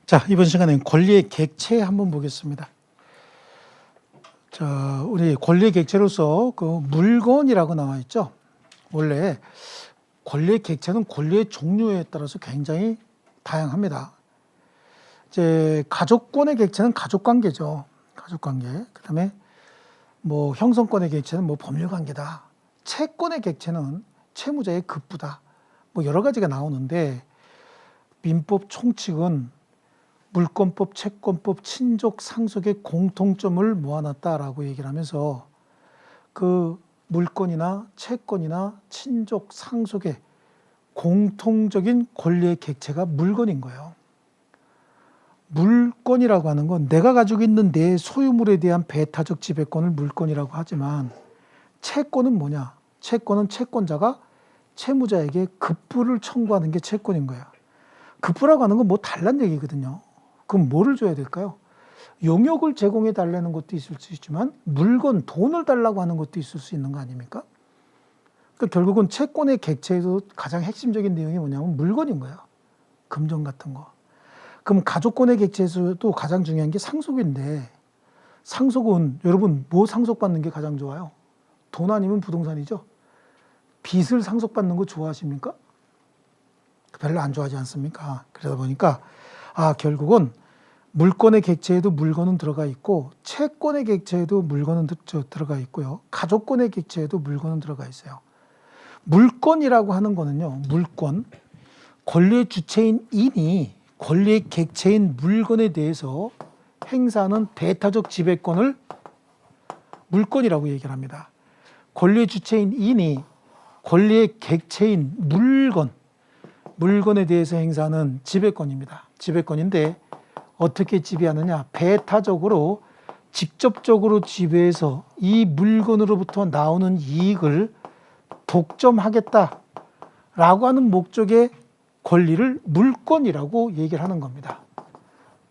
자, 이번 시간에는 권리의 객체 한번 보겠습니다. 자, 우리 권리의 객체로서 그 물건이라고 나와 있죠. 원래 권리의 객체는 권리의 종류에 따라서 굉장히 다양합니다. 이제 가족권의 객체는 가족관계죠. 가족관계. 그다음에 뭐 형성권의 객체는 뭐 법률관계다. 채권의 객체는 채무자의 급부다. 뭐 여러 가지가 나오는데 민법 총칙은 물권법, 채권법, 친족, 상속의 공통점을 모아놨다라고 얘기를 하면서 그 물권이나 채권이나 친족, 상속의 공통적인 권리의 객체가 물건인 거예요. 물권이라고 하는 건 내가 가지고 있는 내 소유물에 대한 배타적 지배권을 물권이라고 하지만 채권은 뭐냐? 채권은 채권자가 채무자에게 급부를 청구하는 게 채권인 거예요. 급부라고 하는 건 뭐 달란 얘기거든요. 그럼 뭐를 줘야 될까요? 용역을 제공해 달라는 것도 있을 수 있지만 물건, 돈을 달라고 하는 것도 있을 수 있는 거 아닙니까? 그러니까 결국은 채권의 객체에서 가장 핵심적인 내용이 뭐냐면 물건인 거예요. 금전 같은 거. 그럼 가족권의 객체에서도 가장 중요한 게 상속인데 상속은 여러분 뭐 상속받는 게 가장 좋아요? 돈 아니면 부동산이죠. 빚을 상속받는 거 좋아하십니까? 별로 안 좋아하지 않습니까? 그러다 보니까 결국은 물권의 객체에도 물건은 들어가 있고 채권의 객체에도 물건은 들어가 있고요. 가족권의 객체에도 물건은 들어가 있어요. 물권이라고 하는 거는요. 물권, 권리의 주체인 인이 권리의 객체인 물건에 대해서 행사하는 배타적 지배권을 물권이라고 얘기를 합니다. 권리의 주체인 인이 권리의 객체인 물건에 대해서 행사하는 지배권입니다. 지배권인데 어떻게 지배하느냐? 배타적으로 직접적으로 지배해서 이 물건으로부터 나오는 이익을 독점하겠다라고 하는 목적의 권리를 물권이라고 얘기를 하는 겁니다.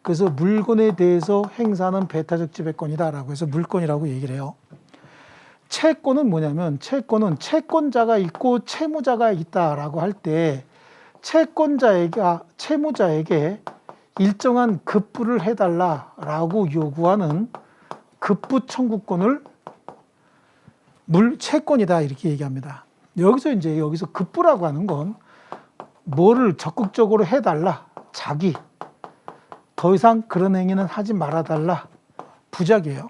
그래서 물건에 대해서 행사하는 배타적 지배권이다라고 해서 물권이라고 얘기를 해요. 채권은 뭐냐면 채권은 채권자가 있고 채무자가 있다라고 할 때 채무자에게 일정한 급부를 해달라라고 요구하는 급부 청구권을 채권이다 이렇게 얘기합니다. 여기서 급부라고 하는 건 뭐를 적극적으로 해달라, 자기 더 이상 그런 행위는 하지 말아달라, 부작이에요.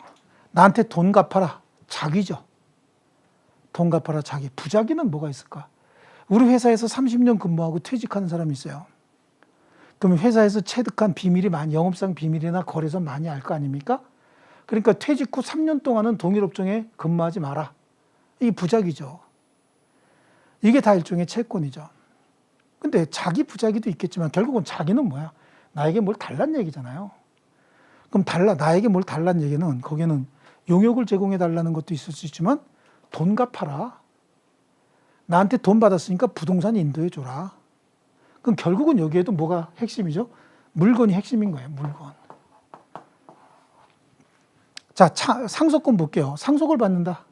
나한테 돈 갚아라, 자기죠. 돈 갚아라, 자기. 부작위는 뭐가 있을까? 우리 회사에서 30년 근무하고 퇴직하는 사람이 있어요. 그럼 회사에서 체득한 비밀이 영업상 비밀이나 거래소 많이 알 거 아닙니까? 그러니까 퇴직 후 3년 동안은 동일업종에 근무하지 마라. 이게 부작위죠. 이게 다 일종의 채권이죠. 근데 자기 부작위도 있겠지만 결국은 자기는 뭐야? 나에게 뭘 달란 얘기잖아요. 그럼 나에게 뭘 달란 얘기는 거기는 용역을 제공해 달라는 것도 있을 수 있지만 돈 갚아라. 나한테 돈 받았으니까 부동산 인도해 줘라. 그럼 결국은 여기에도 뭐가 핵심이죠? 물건이 핵심인 거예요, 물건. 자, 상속권 볼게요. 상속을 받는다.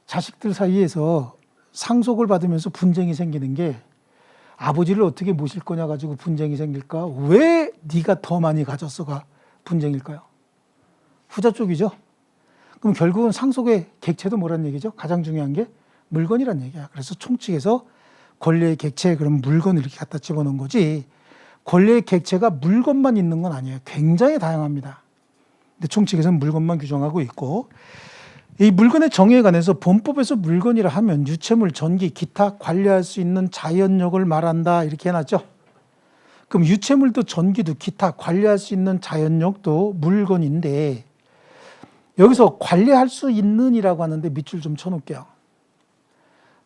자식들 사이에서 상속을 받으면서 분쟁이 생기는 게 아버지를 어떻게 모실 거냐 가지고 분쟁이 생길까? 왜 네가 더 많이 가졌어가 분쟁일까요? 후자 쪽이죠. 그럼 결국은 상속의 객체도 뭐란 얘기죠? 가장 중요한 게 물건이란 얘기야. 그래서 총칙에서 권리의 객체에 그런 물건을 이렇게 갖다 집어넣은 거지 권리의 객체가 물건만 있는 건 아니에요. 굉장히 다양합니다. 근데 총칙에서는 물건만 규정하고 있고 이 물건의 정의에 관해서 본법에서 물건이라 하면 유체물, 전기, 기타 관리할 수 있는 자연력을 말한다 이렇게 해놨죠. 그럼 유체물도 전기도 기타 관리할 수 있는 자연력도 물건인데 여기서 관리할 수 있는이라고 하는데 밑줄 좀 쳐놓을게요.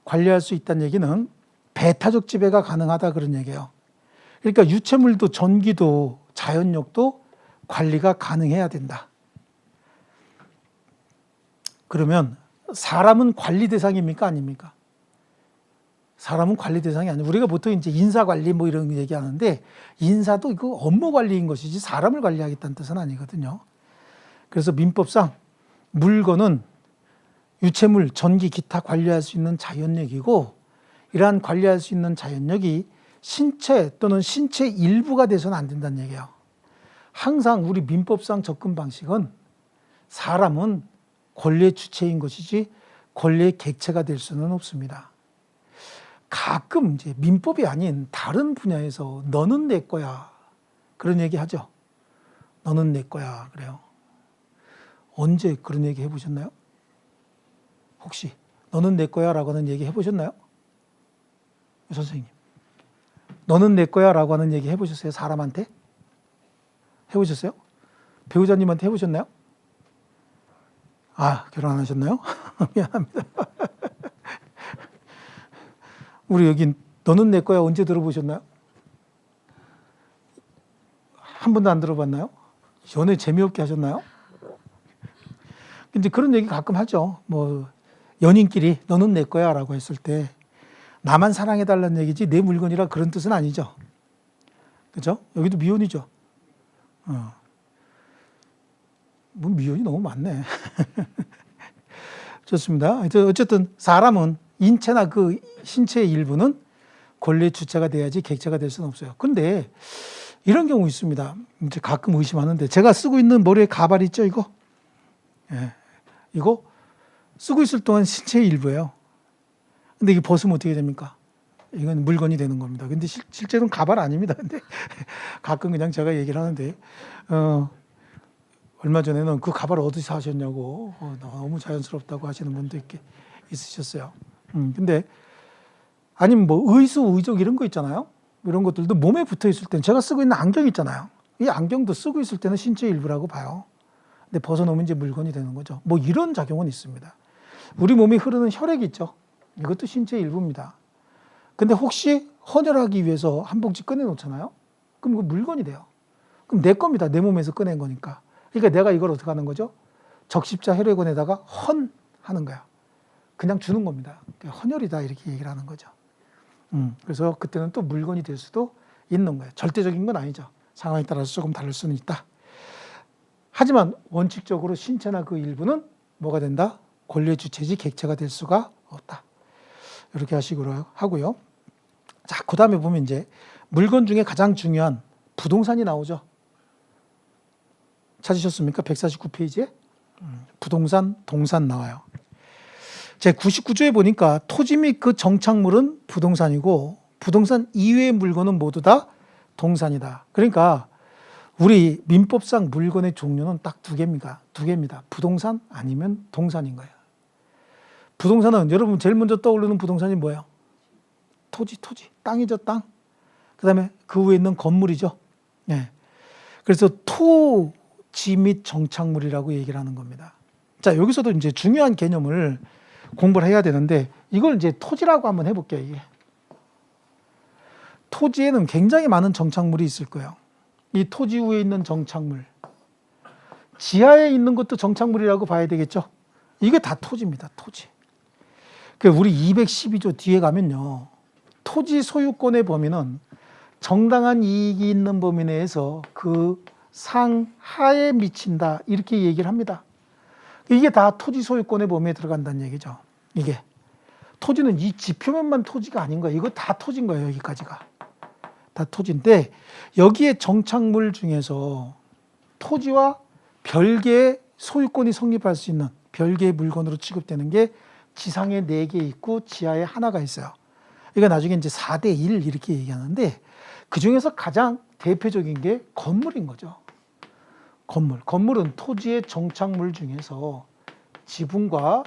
관리할 수 있다는 얘기는 배타적 지배가 가능하다 그런 얘기예요. 그러니까 유체물도 전기도 자연력도 관리가 가능해야 된다. 그러면 사람은 관리 대상입니까? 아닙니까? 사람은 관리 대상이 아니에요. 우리가 보통 이제 인사 관리 뭐 이런 거 얘기하는데 인사도 이거 업무 관리인 것이지 사람을 관리하겠다는 뜻은 아니거든요. 그래서 민법상 물건은 유체물, 전기, 기타 관리할 수 있는 자연력이고 이러한 관리할 수 있는 자연력이 신체 또는 신체 일부가 돼서는 안 된다는 얘기예요. 항상 우리 민법상 접근 방식은 사람은 권리의 주체인 것이지 권리의 객체가 될 수는 없습니다. 가끔 이제 민법이 아닌 다른 분야에서 너는 내 거야 그런 얘기 하죠. 너는 내 거야 그래요. 언제 그런 얘기 해보셨나요? 혹시 너는 내 거야 라고 하는 얘기 해보셨나요? 선생님 너는 내 거야 라고 하는 얘기 해보셨어요? 사람한테? 해보셨어요? 배우자님한테 해보셨나요? 아, 결혼 안 하셨나요? 미안합니다. 우리 여기 너는 내 거야 언제 들어보셨나요? 한 번도 안 들어봤나요? 연애 재미없게 하셨나요? 근데 그런 얘기 가끔 하죠. 뭐 연인끼리 너는 내 거야 라고 했을 때 나만 사랑해달라는 얘기지 내 물건이라 그런 뜻은 아니죠. 그죠? 여기도 미혼이죠. 뭐 미혼이 너무 많네. 좋습니다. 어쨌든 사람은 인체나 그 신체의 일부는 권리의 주체가 돼야지 객체가 될 수는 없어요. 근데 이런 경우 있습니다. 이제 가끔 의심하는데 제가 쓰고 있는 머리에 가발 있죠, 이거? 예. 이거 쓰고 있을 동안 신체의 일부예요. 근데 이게 벗으면 어떻게 됩니까? 이건 물건이 되는 겁니다. 근데 실제로는 가발 아닙니다. 근데 가끔 그냥 제가 얘기를 하는데, 얼마 전에는 그 가발 어디서 하셨냐고, 너무 자연스럽다고 하시는 분도 있으셨어요. 근데, 아니면 뭐 의수, 의족 이런 거 있잖아요. 이런 것들도 몸에 붙어 있을 때는 제가 쓰고 있는 안경 있잖아요. 이 안경도 쓰고 있을 때는 신체 일부라고 봐요. 근데 벗어놓으면 이제 물건이 되는 거죠. 뭐 이런 작용은 있습니다. 우리 몸에 흐르는 혈액이 있죠. 이것도 신체 일부입니다. 근데 혹시 헌혈하기 위해서 한 봉지 꺼내놓잖아요. 그럼 그 물건이 돼요. 그럼 내 겁니다. 내 몸에서 꺼낸 거니까. 그러니까 내가 이걸 어떻게 하는 거죠? 적십자 혈액원에다가 헌하는 거야. 그냥 주는 겁니다. 헌혈이다 이렇게 얘기를 하는 거죠. 그래서 그때는 또 물건이 될 수도 있는 거예요. 절대적인 건 아니죠. 상황에 따라서 조금 다를 수는 있다. 하지만 원칙적으로 신체나 그 일부는 뭐가 된다? 권리의 주체지 객체가 될 수가 없다. 이렇게 하시고요. 하고요. 자, 그 다음에 보면 이제 물건 중에 가장 중요한 부동산이 나오죠. 찾으셨습니까? 149페이지에 부동산, 동산 나와요. 제 99조에 보니까 토지 및 그 정착물은 부동산이고 부동산 이외의 물건은 모두 다 동산이다. 그러니까 우리 민법상 물건의 종류는 딱 두 개입니다. 부동산 아니면 동산인 거예요. 부동산은 여러분 제일 먼저 떠오르는 부동산이 뭐예요? 토지. 땅이죠, 땅. 그 다음에 그 위에 있는 건물이죠. 네. 그래서 토지 및 정착물이라고 얘기를 하는 겁니다. 자, 여기서도 이제 중요한 개념을 공부를 해야 되는데 이걸 이제 토지라고 한번 해볼게요. 이게. 토지에는 굉장히 많은 정착물이 있을 거예요. 이 토지 위에 있는 정착물. 지하에 있는 것도 정착물이라고 봐야 되겠죠. 이게 다 토지입니다. 토지. 우리 212조 뒤에 가면요. 토지 소유권의 범위는 정당한 이익이 있는 범위 내에서 그 상하에 미친다. 이렇게 얘기를 합니다. 이게 다 토지 소유권의 범위에 들어간다는 얘기죠. 이게. 토지는 이 지표면만 토지가 아닌 거예요. 이거 다 토지인 거예요. 여기까지가. 다 토지인데 여기에 정착물 중에서 토지와 별개의 소유권이 성립할 수 있는 별개의 물건으로 취급되는 게 지상에 4개 있고 지하에 하나가 있어요. 이거 나중에 이제 4대 1 이렇게 얘기하는데 그 중에서 가장 대표적인 게 건물인 거죠. 건물은 토지의 정착물 중에서 지붕과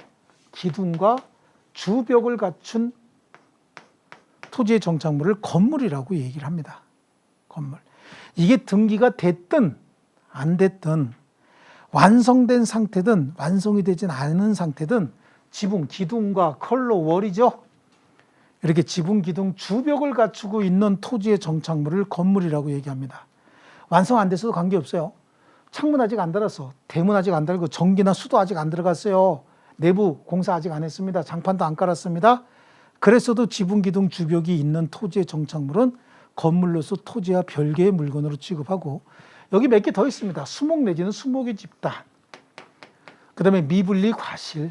기둥과 주벽을 갖춘 토지의 정착물을 건물이라고 얘기를 합니다. 건물. 이게 등기가 됐든 안 됐든 완성된 상태든 완성이 되진 않은 상태든 지붕, 기둥과 컬러, 월이죠. 이렇게 지붕, 기둥, 주벽을 갖추고 있는 토지의 정착물을 건물이라고 얘기합니다. 완성 안 됐어도 관계없어요. 창문 아직 안 달았어. 대문 아직 안 달고 전기나 수도 아직 안 들어갔어요. 내부 공사 아직 안 했습니다. 장판도 안 깔았습니다. 그랬어도 지붕, 기둥, 주벽이 있는 토지의 정착물은 건물로서 토지와 별개의 물건으로 취급하고 여기 몇 개 더 있습니다. 수목 내지는 수목의 집단, 그 다음에 미분리 과실,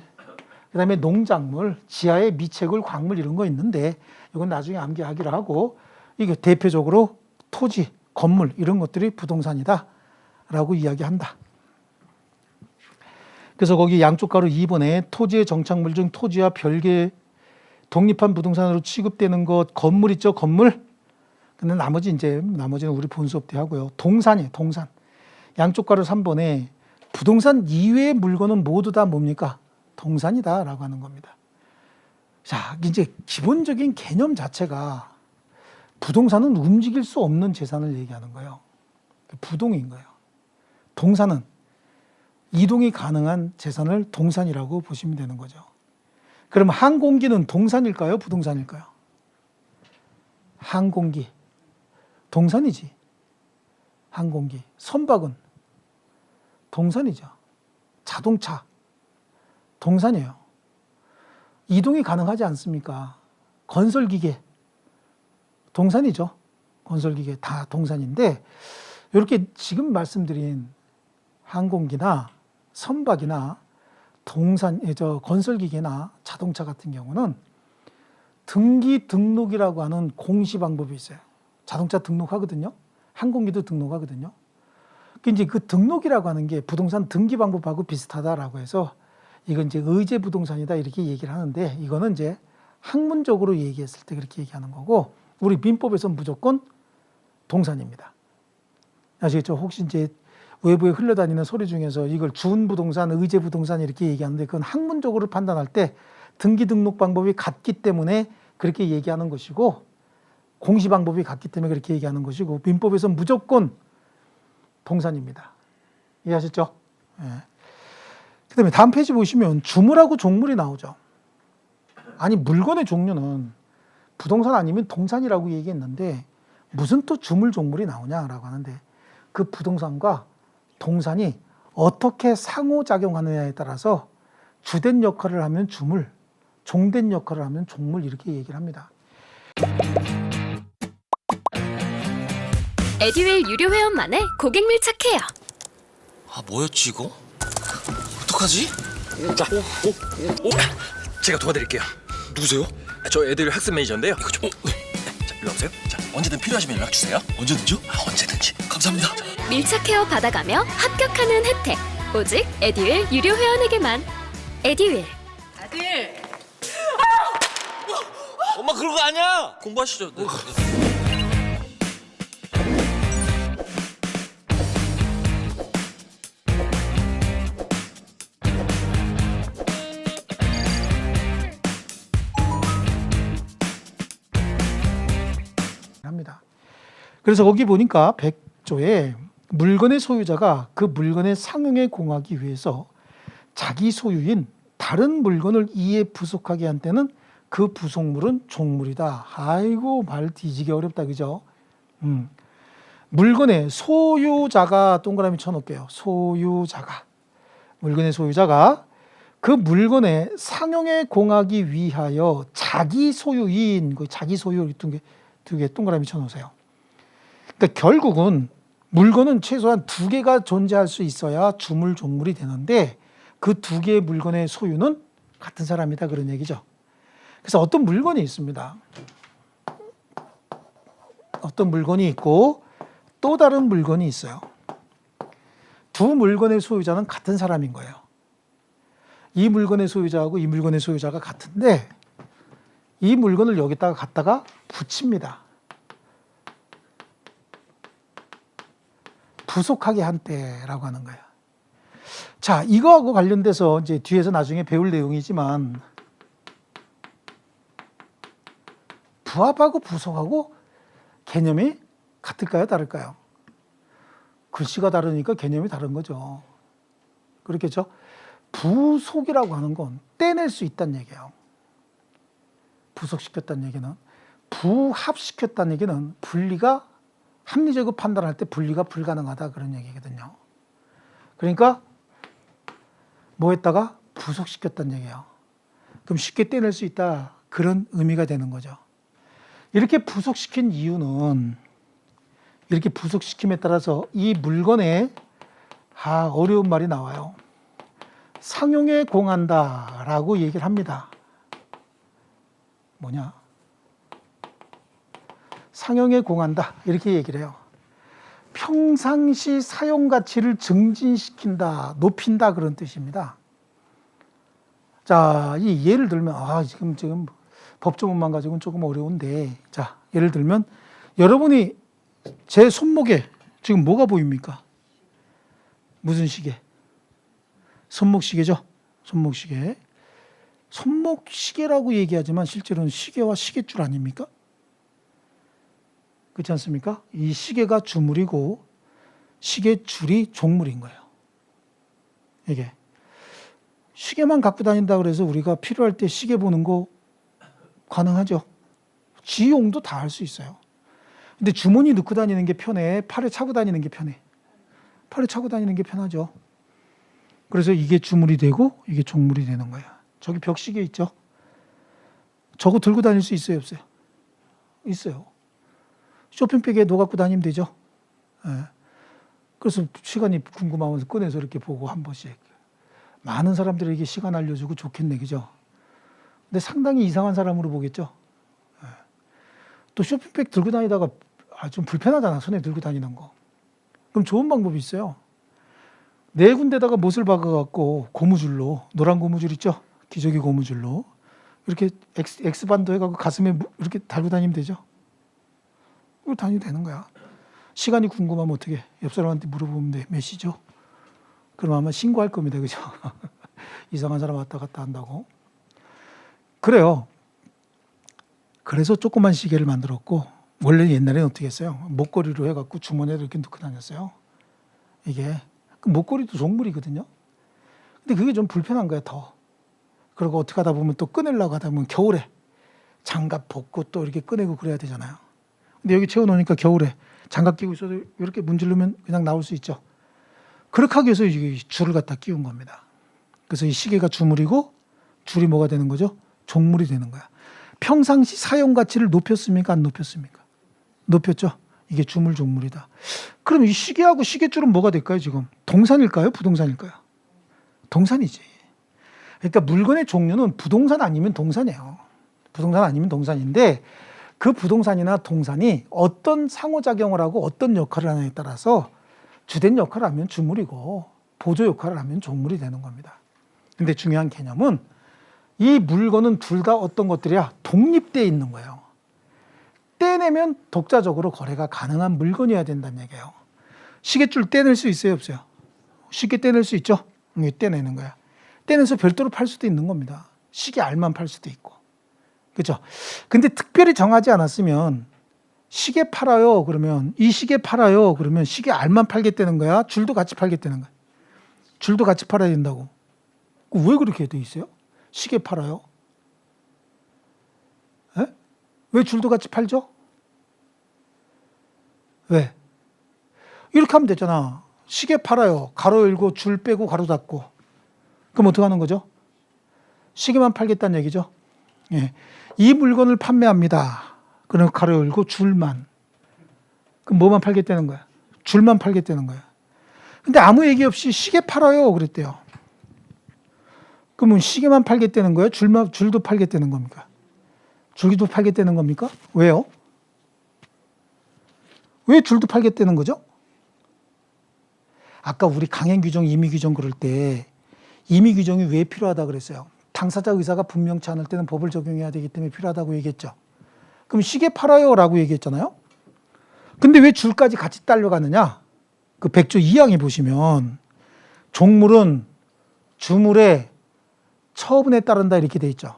그 다음에 농작물, 지하의 미채굴, 광물 이런 거 있는데 이건 나중에 암기하기로 하고 이게 대표적으로 토지, 건물 이런 것들이 부동산이다라고 이야기한다. 그래서 거기 양쪽 가로 2번에 토지의 정착물 중 토지와 별개 독립한 부동산으로 취급되는 것, 건물 있죠, 건물. 근데 나머지는 우리 본 수업 때 하고요. 동산이에요, 동산. 양쪽 가로 3번에 부동산 이외의 물건은 모두 다 뭡니까? 동산이다라고 하는 겁니다. 자, 이제 기본적인 개념 자체가 부동산은 움직일 수 없는 재산을 얘기하는 거예요. 부동인 거예요. 동산은 이동이 가능한 재산을 동산이라고 보시면 되는 거죠. 그럼 항공기는 동산일까요? 부동산일까요? 항공기. 동산이지. 항공기. 선박은 동산이죠. 자동차. 동산이에요. 이동이 가능하지 않습니까? 건설기계. 동산이죠. 건설기계 다 동산인데, 이렇게 지금 말씀드린 항공기나 선박이나 건설기계나 자동차 같은 경우는 등기 등록이라고 하는 공시 방법이 있어요. 자동차 등록하거든요. 항공기도 등록하거든요. 이제 그 등록이라고 하는 게 부동산 등기 방법하고 비슷하다라고 해서 이건 이제 의제 부동산이다 이렇게 얘기를 하는데, 이거는 이제 학문적으로 얘기했을 때 그렇게 얘기하는 거고, 우리 민법에서는 무조건 동산입니다. 아시겠죠? 혹시 이제 외부에 흘러다니는 소리 중에서 이걸 준부동산, 의제부동산 이렇게 얘기하는데, 그건 학문적으로 판단할 때 등기 등록 방법이 같기 때문에 그렇게 얘기하는 것이고, 공시 방법이 같기 때문에 그렇게 얘기하는 것이고, 민법에서는 무조건 동산입니다. 이해하셨죠? 예. 그다음에 다음 페이지 보시면 주물하고 종물이 나오죠. 아니, 물건의 종류는 부동산 아니면 동산이라고 얘기했는데 무슨 또 주물, 종물이 나오냐라고 하는데, 그 부동산과 동산이 어떻게 상호작용하느냐에 따라서 주된 역할을 하면 주물, 종된 역할을 하면 종물 이렇게 얘기를 합니다. 에듀윌 유료 회원만의 고객 밀착해요. 아, 뭐였지 이거? 어떡하지? 자, 제가 도와드릴게요. 누구세요? 저 애들 학습 매니저인데요. 이거 좀. 자, 일로 오세요. 자, 언제든 필요하시면 연락 주세요. 언제든지요? 아, 언제든지. 감사합니다. 밀착 케어 받아가며 합격하는 혜택. 오직 에듀윌 유료 회원에게만. 에듀윌. 아들, 엄마 그런 거 아니야. 공부하시죠. 네. 합니다. 그래서 거기 보니까 100조에 물건의 소유자가 그 물건의 상용에 공하기 위해서 자기 소유인 다른 물건을 이에 부속하게 한 때는 그 부속물은 종물이다. 아이고, 말 뒤지기 어렵다, 그죠? 물건의 소유자가 동그라미 쳐놓을게요. 소유자가. 물건의 소유자가 그 물건의 상용에 공하기 위하여 자기 소유인, 그 자기 소유 두 개 동그라미 쳐놓으세요. 그러니까 결국은 물건은 최소한 두 개가 존재할 수 있어야 주물, 종물이 되는데 그 두 개의 물건의 소유는 같은 사람이다, 그런 얘기죠. 그래서 어떤 물건이 있습니다. 어떤 물건이 있고 또 다른 물건이 있어요. 두 물건의 소유자는 같은 사람인 거예요. 이 물건의 소유자하고 이 물건의 소유자가 같은데 이 물건을 여기다가 갖다가 붙입니다. 부속하게 한 때라고 하는 거예요. 자, 이거하고 관련돼서 이제 뒤에서 나중에 배울 내용이지만, 부합하고 부속하고 개념이 같을까요, 다를까요? 글씨가 다르니까 개념이 다른 거죠. 그렇겠죠? 부속이라고 하는 건 떼낼 수 있다는 얘기예요. 부속시켰다는 얘기는. 부합시켰다는 얘기는 분리가, 합리적으로 판단할 때 분리가 불가능하다, 그런 얘기거든요. 그러니까 뭐 했다가 부속시켰다는 얘기예요. 그럼 쉽게 떼낼 수 있다, 그런 의미가 되는 거죠. 이렇게 부속시킨 이유는, 이렇게 부속시킴에 따라서 이 물건에 어려운 말이 나와요. 상용에 공한다라고 얘기를 합니다. 뭐냐? 상형에 공한다 이렇게 얘기를 해요. 평상시 사용 가치를 증진시킨다, 높인다 그런 뜻입니다. 자, 이 예를 들면 지금 법조문만 가지고는 조금 어려운데, 자, 예를 들면 여러분이 제 손목에 지금 뭐가 보입니까? 무슨 시계? 손목시계죠. 손목시계. 손목시계라고 얘기하지만 실제로는 시계와 시계줄 아닙니까? 그렇지 않습니까? 이 시계가 주물이고 시계줄이 종물인 거예요. 이게 시계만 갖고 다닌다 그래서 우리가 필요할 때 시계 보는 거 가능하죠. 지용도 다 할 수 있어요. 근데 주머니 넣고 다니는 게 편해? 팔에 차고 다니는 게 편해? 팔에 차고 다니는 게 편하죠. 그래서 이게 주물이 되고 이게 종물이 되는 거예요. 저기 벽시계 있죠? 저거 들고 다닐 수 있어요, 없어요? 있어요. 쇼핑백에 넣어 갖고 다니면 되죠. 예. 그래서 시간이 궁금하면서 꺼내서 이렇게 보고 한 번씩. 많은 사람들에게 시간 알려주고 좋겠네, 그죠? 근데 상당히 이상한 사람으로 보겠죠. 예. 또 쇼핑백 들고 다니다가 좀 불편하잖아, 손에 들고 다니는 거. 그럼 좋은 방법이 있어요. 네 군데다가 못을 박아갖고 고무줄로, 노란 고무줄 있죠? 기저귀 고무줄로 이렇게 X반도 해갖고 가슴에 이렇게 달고 다니면 되죠. 그걸 다니면 되는 거야. 시간이 궁금하면 어떻게 옆 사람한테 물어보면 돼. 몇 시죠? 그럼 아마 신고할 겁니다. 그죠? 이상한 사람 왔다 갔다 한다고. 그래요. 그래서 조그만 시계를 만들었고, 원래 옛날에는 어떻게 했어요? 목걸이로 해갖고 주머니에 이렇게 넣고 다녔어요. 이게 목걸이도 종물이거든요. 근데 그게 좀 불편한 거야, 더. 그리고 어떻게 하다 보면 또 꺼내려고 하다 보면 겨울에 장갑 벗고 또 이렇게 꺼내고 그래야 되잖아요. 근데 여기 채워놓으니까 겨울에 장갑 끼고 있어도 이렇게 문지르면 그냥 나올 수 있죠. 그렇게 하기 위해서 이 줄을 갖다 끼운 겁니다. 그래서 이 시계가 주물이고 줄이 뭐가 되는 거죠? 종물이 되는 거야. 평상시 사용 가치를 높였습니까? 안 높였습니까? 높였죠. 이게 주물 종물이다. 그럼 이 시계하고 시계줄은 뭐가 될까요, 지금? 동산일까요? 부동산일까요? 동산이지. 그러니까 물건의 종류는 부동산 아니면 동산이에요. 부동산 아니면 동산인데 그 부동산이나 동산이 어떤 상호작용을 하고 어떤 역할을 하느냐에 따라서 주된 역할을 하면 주물이고 보조 역할을 하면 종물이 되는 겁니다. 근데 중요한 개념은 이 물건은 둘 다 어떤 것들이야? 독립되어 있는 거예요. 떼내면 독자적으로 거래가 가능한 물건이어야 된다는 얘기예요. 시계줄 떼낼 수 있어요, 없어요? 쉽게 떼낼 수 있죠? 이게 떼내는 거야. 떼내서 별도로 팔 수도 있는 겁니다. 시계 알만 팔 수도 있고. 그렇죠? 근데 특별히 정하지 않았으면 시계 팔아요 그러면 이 시계 팔아요 그러면 시계 알만 팔겠다는 거야? 줄도 같이 팔겠다는 거야? 줄도 같이 팔아야 된다고. 왜 그렇게 돼 있어요? 시계 팔아요? 에? 왜 줄도 같이 팔죠? 왜? 이렇게 하면 되잖아. 시계 팔아요. 가로 열고 줄 빼고 가로 닫고. 그럼 어떻게 하는 거죠? 시계만 팔겠다는 얘기죠. 예. 이 물건을 판매합니다. 그럼 가로 열고 줄만. 그럼 뭐만 팔겠다는 거야? 줄만 팔겠다는 거야. 근데 아무 얘기 없이 시계 팔아요 그랬대요. 그러면 시계만 팔겠다는 거예요? 줄도 팔겠다는 겁니까? 줄기도 팔겠다는 겁니까? 왜요? 왜 줄도 팔겠다는 거죠? 아까 우리 강행 규정, 임의 규정 그럴 때 임의 규정이 왜 필요하다 그랬어요? 당사자 의사가 분명치 않을 때는 법을 적용해야 되기 때문에 필요하다고 얘기했죠. 그럼 시계 팔아요 라고 얘기했잖아요. 근데 왜 줄까지 같이 딸려가느냐? 그 100조 2항에 보시면 종물은 주물의 처분에 따른다 이렇게 돼 있죠.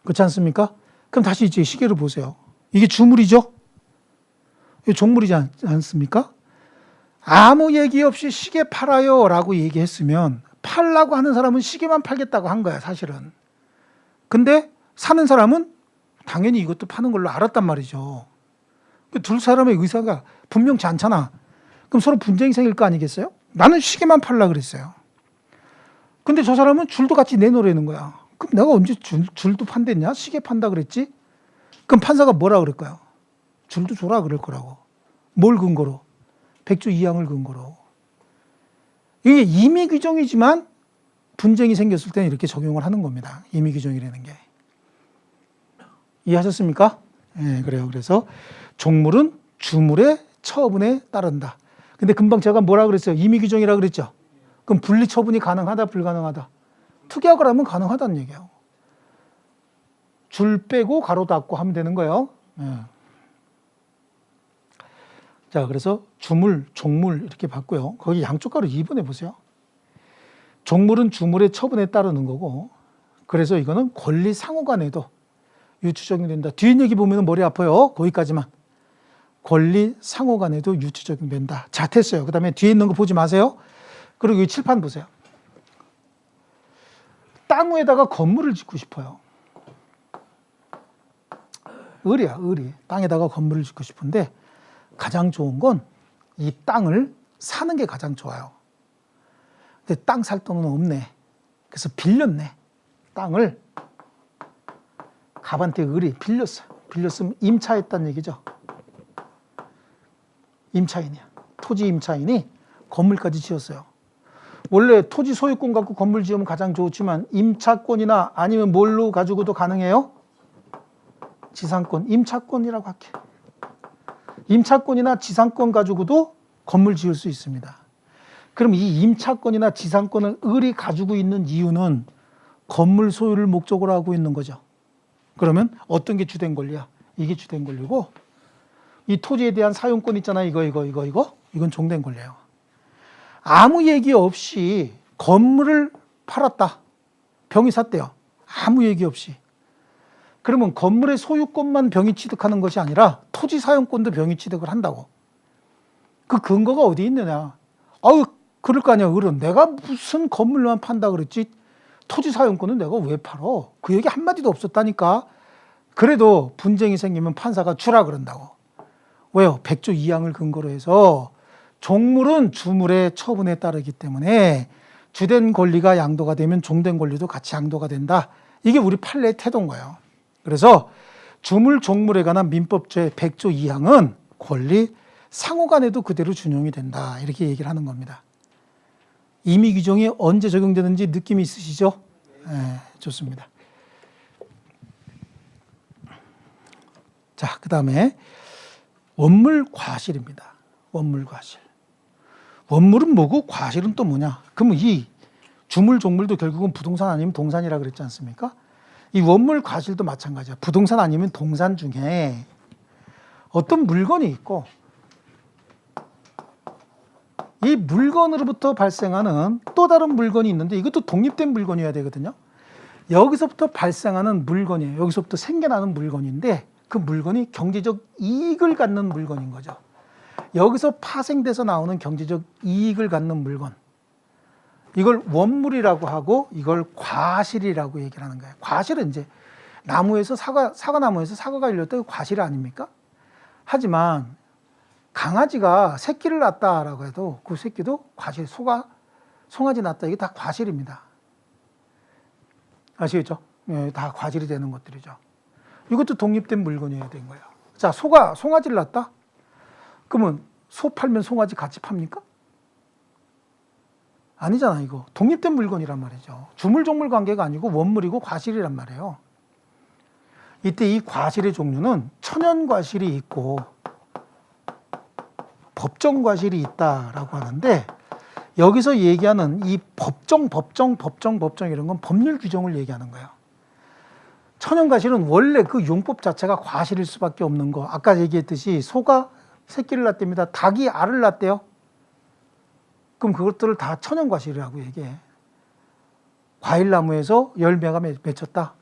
그렇지 않습니까? 그럼 다시 이제 시계를 보세요. 이게 주물이죠? 이게 종물이지 않습니까? 아무 얘기 없이 시계 팔아요 라고 얘기했으면 팔라고 하는 사람은 시계만 팔겠다고 한 거야 사실은. 근데 사는 사람은 당연히 이것도 파는 걸로 알았단 말이죠. 둘 사람의 의사가 분명치 않잖아. 그럼 서로 분쟁이 생길 거 아니겠어요? 나는 시계만 팔라 그랬어요. 근데 저 사람은 줄도 같이 내놓으라는 거야. 그럼 내가 언제 줄도 판댔냐? 시계 판다 그랬지? 그럼 판사가 뭐라 그럴까요? 줄도 줘라 그럴 거라고. 뭘 근거로? 100조 2항을 근거로. 이게 임의 규정이지만 분쟁이 생겼을 때는 이렇게 적용을 하는 겁니다. 임의 규정이라는 게. 이해하셨습니까? 예, 그래요. 그래서 종물은 주물의 처분에 따른다. 근데 금방 제가 뭐라 그랬어요? 임의규정이라 그랬죠. 그럼 분리 처분이 가능하다, 불가능하다? 특약을 하면 가능하다는 얘기예요. 줄 빼고 가로 닫고 하면 되는 거예요. 예. 자, 그래서 주물, 종물 이렇게 봤고요. 거기 양쪽 가로 2번에 보세요. 종물은 주물의 처분에 따르는 거고, 그래서 이거는 권리 상호간에도 유추적용된다. 뒤에 얘기 보면 머리 아파요. 거기까지만. 권리 상호간에도 유추적용된다. 자, 됐어요. 그 다음에 뒤에 있는 거 보지 마세요. 그리고 이 칠판 보세요. 땅 위에다가 건물을 짓고 싶어요. 을이야, 을이. 땅에다가 건물을 짓고 싶은데 가장 좋은 건 이 땅을 사는 게 가장 좋아요. 근데 땅 살 돈은 없네. 그래서 빌렸네. 땅을 갑한테 을이 빌렸어요. 빌렸으면 임차했다는 얘기죠. 임차인이야. 토지 임차인이 건물까지 지었어요. 원래 토지 소유권 갖고 건물 지으면 가장 좋지만 임차권이나 아니면 뭘로 가지고도 가능해요? 지상권, 임차권이라고 할게. 임차권이나 지상권 가지고도 건물 지을 수 있습니다. 그럼 이 임차권이나 지상권을 을이 가지고 있는 이유는 건물 소유를 목적으로 하고 있는 거죠. 그러면 어떤 게 주된 권리야? 이게 주된 권리고, 이 토지에 대한 사용권 있잖아. 이건 종된 권리예요. 아무 얘기 없이 건물을 팔았다. 병이 샀대요. 아무 얘기 없이. 그러면 건물의 소유권만 병이 취득하는 것이 아니라 토지 사용권도 병이 취득을 한다고. 그 근거가 어디 있느냐? 아유, 그럴 거 아니야. 을은 내가 무슨 건물만 판다 그랬지 토지 사용권은 내가 왜 팔어? 그 얘기 한마디도 없었다니까. 그래도 분쟁이 생기면 판사가 주라 그런다고. 왜요? 100조 2항을 근거로 해서 종물은 주물의 처분에 따르기 때문에 주된 권리가 양도가 되면 종된 권리도 같이 양도가 된다. 이게 우리 판례의 태도인 거예요. 그래서 주물, 종물에 관한 민법제 100조 2항은 권리 상호간에도 그대로 준용이 된다. 이렇게 얘기를 하는 겁니다. 임의규정이 언제 적용되는지 느낌이 있으시죠? 네, 좋습니다. 자, 그 다음에 원물 과실입니다. 원물 과실. 원물은 뭐고 과실은 또 뭐냐? 그러면 이 주물, 종물도 결국은 부동산 아니면 동산이라 그랬지 않습니까? 이 원물 과실도 마찬가지야. 부동산 아니면 동산 중에 어떤 물건이 있고 이 물건으로부터 발생하는 또 다른 물건이 있는데 이것도 독립된 물건이어야 되거든요. 여기서부터 발생하는 물건이에요. 여기서부터 생겨나는 물건인데 그 물건이 경제적 이익을 갖는 물건인 거죠. 여기서 파생돼서 나오는 경제적 이익을 갖는 물건. 이걸 원물이라고 하고 이걸 과실이라고 얘기를 하는 거예요. 과실은 이제 나무에서 사과나무에서 사과가 열렸다. 그 과실 아닙니까? 하지만 강아지가 새끼를 낳았다라고 해도 그 새끼도 과실, 송아지 낳았다. 이게 다 과실입니다. 아시겠죠? 예, 다 과실이 되는 것들이죠. 이것도 독립된 물건이어야 되는 거예요. 자, 송아지를 낳았다? 그러면 소 팔면 송아지 같이 팝니까? 아니잖아, 이거. 독립된 물건이란 말이죠. 주물종물 관계가 아니고 원물이고 과실이란 말이에요. 이때 이 과실의 종류는 천연과실이 있고 법정과실이 있다라고 하는데 여기서 얘기하는 이 법정 이런 건 법률 규정을 얘기하는 거예요. 천연과실은 원래 그 용법 자체가 과실일 수밖에 없는 거. 아까 얘기했듯이 소가 새끼를 낳답니다. 닭이 알을 낳대요. 그럼 그것들을 다 천연과실이라고 얘기해. 과일나무에서 열매가 맺혔다.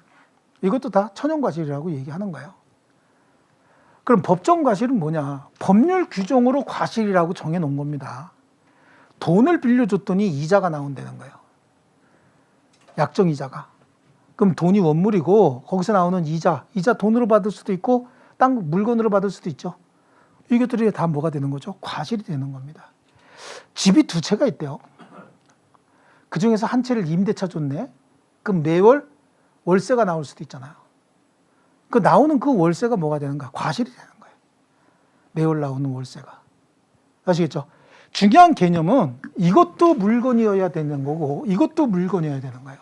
이것도 다 천연과실이라고 얘기하는 거예요. 그럼 법정과실은 뭐냐? 법률 규정으로 과실이라고 정해놓은 겁니다. 돈을 빌려줬더니 이자가 나온다는 거예요. 약정이자가. 그럼 돈이 원물이고 거기서 나오는 이자 돈으로 받을 수도 있고 땅 물건으로 받을 수도 있죠. 이것들이 다 뭐가 되는 거죠? 과실이 되는 겁니다. 집이 두 채가 있대요. 그중에서 한 채를 임대차 줬네. 그럼 매월 월세가 나올 수도 있잖아요. 그 나오는 그 월세가 뭐가 되는가? 과실이 되는 거예요. 매월 나오는 월세가. 아시겠죠? 중요한 개념은 이것도 물건이어야 되는 거고 이것도 물건이어야 되는 거예요.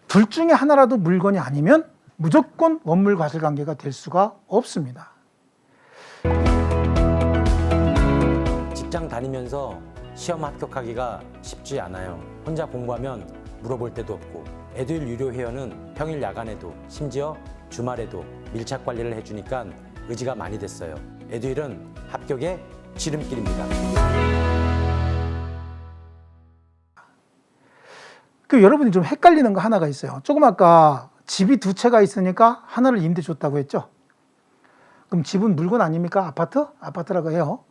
둘 중에 하나라도 물건이 아니면 무조건 원물 과실관계가 될 수가 없습니다. 직장 다니면서 시험 합격하기가 쉽지 않아요. 혼자 공부하면 물어볼 데도 없고 에듀윌 유료 회원은 평일 야간에도 심지어 주말에도 밀착 관리를 해주니까 의지가 많이 됐어요. 에듀윌은 합격의 지름길입니다. 여러분이 좀 헷갈리는 거 하나가 있어요. 조금 아까 집이 두 채가 있으니까 하나를 임대 줬다고 했죠. 그럼 집은 물건 아닙니까? 아파트? 아파트라고 해요.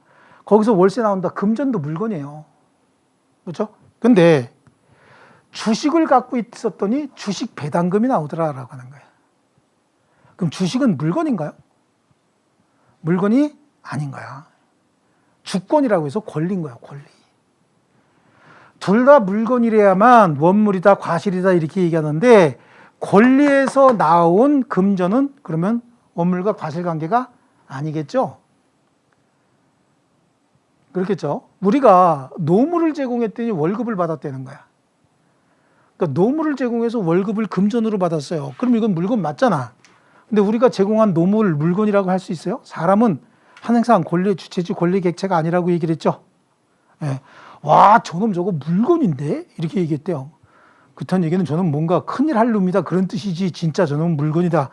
거기서 월세 나온다. 금전도 물건이에요. 그렇죠? 근데 주식을 갖고 있었더니 주식 배당금이 나오더라라고 하는 거예요. 그럼 주식은 물건인가요? 물건이 아닌 거야. 주권이라고 해서 권리인 거야, 권리. 둘 다 물건이래야만 원물이다, 과실이다 이렇게 얘기하는데 권리에서 나온 금전은 그러면 원물과 과실 관계가 아니겠죠? 그렇겠죠? 우리가 노무를 제공했더니 월급을 받았다는 거야. 그러니까 노무를 제공해서 월급을 금전으로 받았어요. 그럼 이건 물건 맞잖아. 근데 우리가 제공한 노무를 물건이라고 할 수 있어요? 사람은 항상 권리의 주체지 권리 객체가 아니라고 얘기를 했죠. 예. 와, 저놈 저거 물건인데? 이렇게 얘기했대요. 그렇다는 얘기는 저는 뭔가 큰일 할 놈이다 그런 뜻이지 진짜 저놈은 물건이다.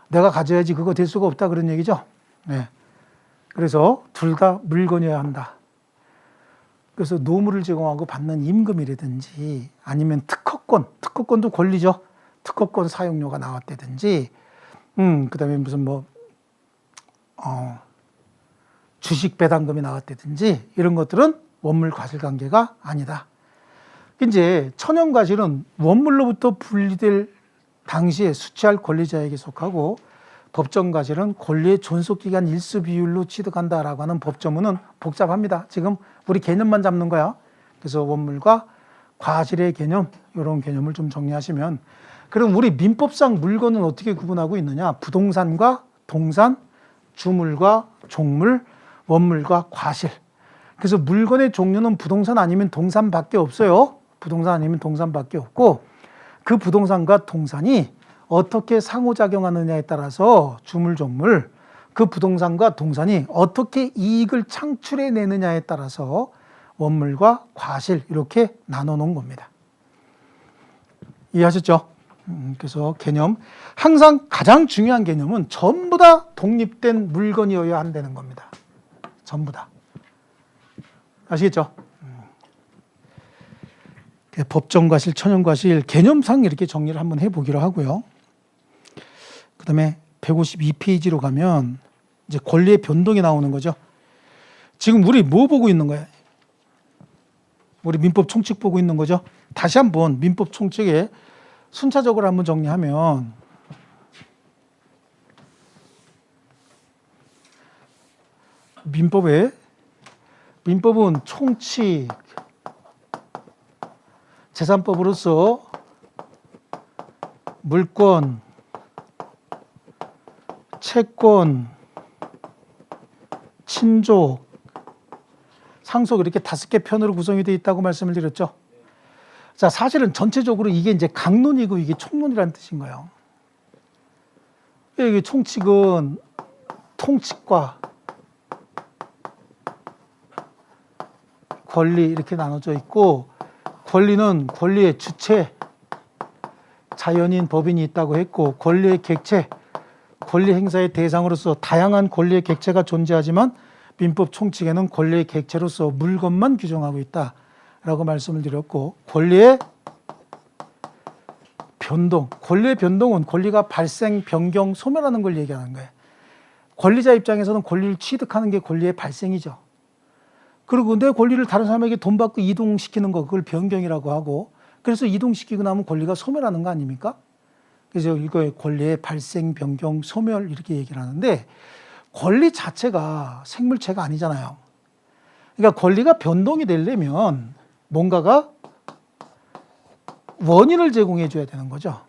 내가 가져야지 그거 될 수가 없다 그런 얘기죠. 예. 그래서 둘 다 물건이어야 한다. 그래서 노무를 제공하고 받는 임금이라든지 아니면 특허권도 권리죠. 특허권 사용료가 나왔다든지 그다음에 무슨 주식 배당금이 나왔다든지 이런 것들은 원물 과실 관계가 아니다. 이제 천연과실은 원물로부터 분리될 당시에 수취할 권리자에게 속하고 법정과실은 권리의 존속기간 일수 비율로 취득한다라고 하는 법조문은 복잡합니다. 지금 우리 개념만 잡는 거야. 그래서 원물과 과실의 개념, 이런 개념을 좀 정리하시면, 그럼 우리 민법상 물건은 어떻게 구분하고 있느냐? 부동산과 동산, 주물과 종물, 원물과 과실. 그래서 물건의 종류는 부동산 아니면 동산밖에 없어요. 부동산 아니면 동산밖에 없고, 그 부동산과 동산이 어떻게 상호작용하느냐에 따라서 주물, 종물, 그 부동산과 동산이 어떻게 이익을 창출해내느냐에 따라서 원물과 과실 이렇게 나눠놓은 겁니다. 이해하셨죠? 그래서 개념, 항상 가장 중요한 개념은 전부 다 독립된 물건이어야 한다는 겁니다. 전부 다. 아시겠죠? 법정과실, 천연과실 개념상 이렇게 정리를 한번 해보기로 하고요. 그 다음에 152페이지로 가면 이제 권리의 변동이 나오는 거죠. 지금 우리 뭐 보고 있는 거야? 우리 민법 총칙 보고 있는 거죠. 다시 한번 민법 총칙에 순차적으로 한번 정리하면 민법은 총칙, 재산법으로서 물권, 채권, 친족, 상속 이렇게 5개 편으로 구성이 되어 있다고 말씀을 드렸죠. 자, 사실은 전체적으로 이게 이제 강론이고 이게 총론이라는 뜻인 거예요. 이게 총칙은 통칙과 권리 이렇게 나눠져 있고, 권리는 권리의 주체, 자연인, 법인이 있다고 했고, 권리의 객체, 권리 행사의 대상으로서 다양한 권리의 객체가 존재하지만 민법 총칙에는 권리의 객체로서 물건만 규정하고 있다라고 말씀을 드렸고, 권리의 변동, 권리의 변동은 권리가 발생, 변경, 소멸하는 걸 얘기하는 거예요. 권리자 입장에서는 권리를 취득하는 게 권리의 발생이죠. 그리고 내 권리를 다른 사람에게 돈 받고 이동시키는 거, 그걸 변경이라고 하고, 그래서 이동시키고 나면 권리가 소멸하는 거 아닙니까? 그래서 이거의 권리의 발생, 변경, 소멸 이렇게 얘기를 하는데, 권리 자체가 생물체가 아니잖아요. 그러니까 권리가 변동이 되려면 뭔가가 원인을 제공해 줘야 되는 거죠.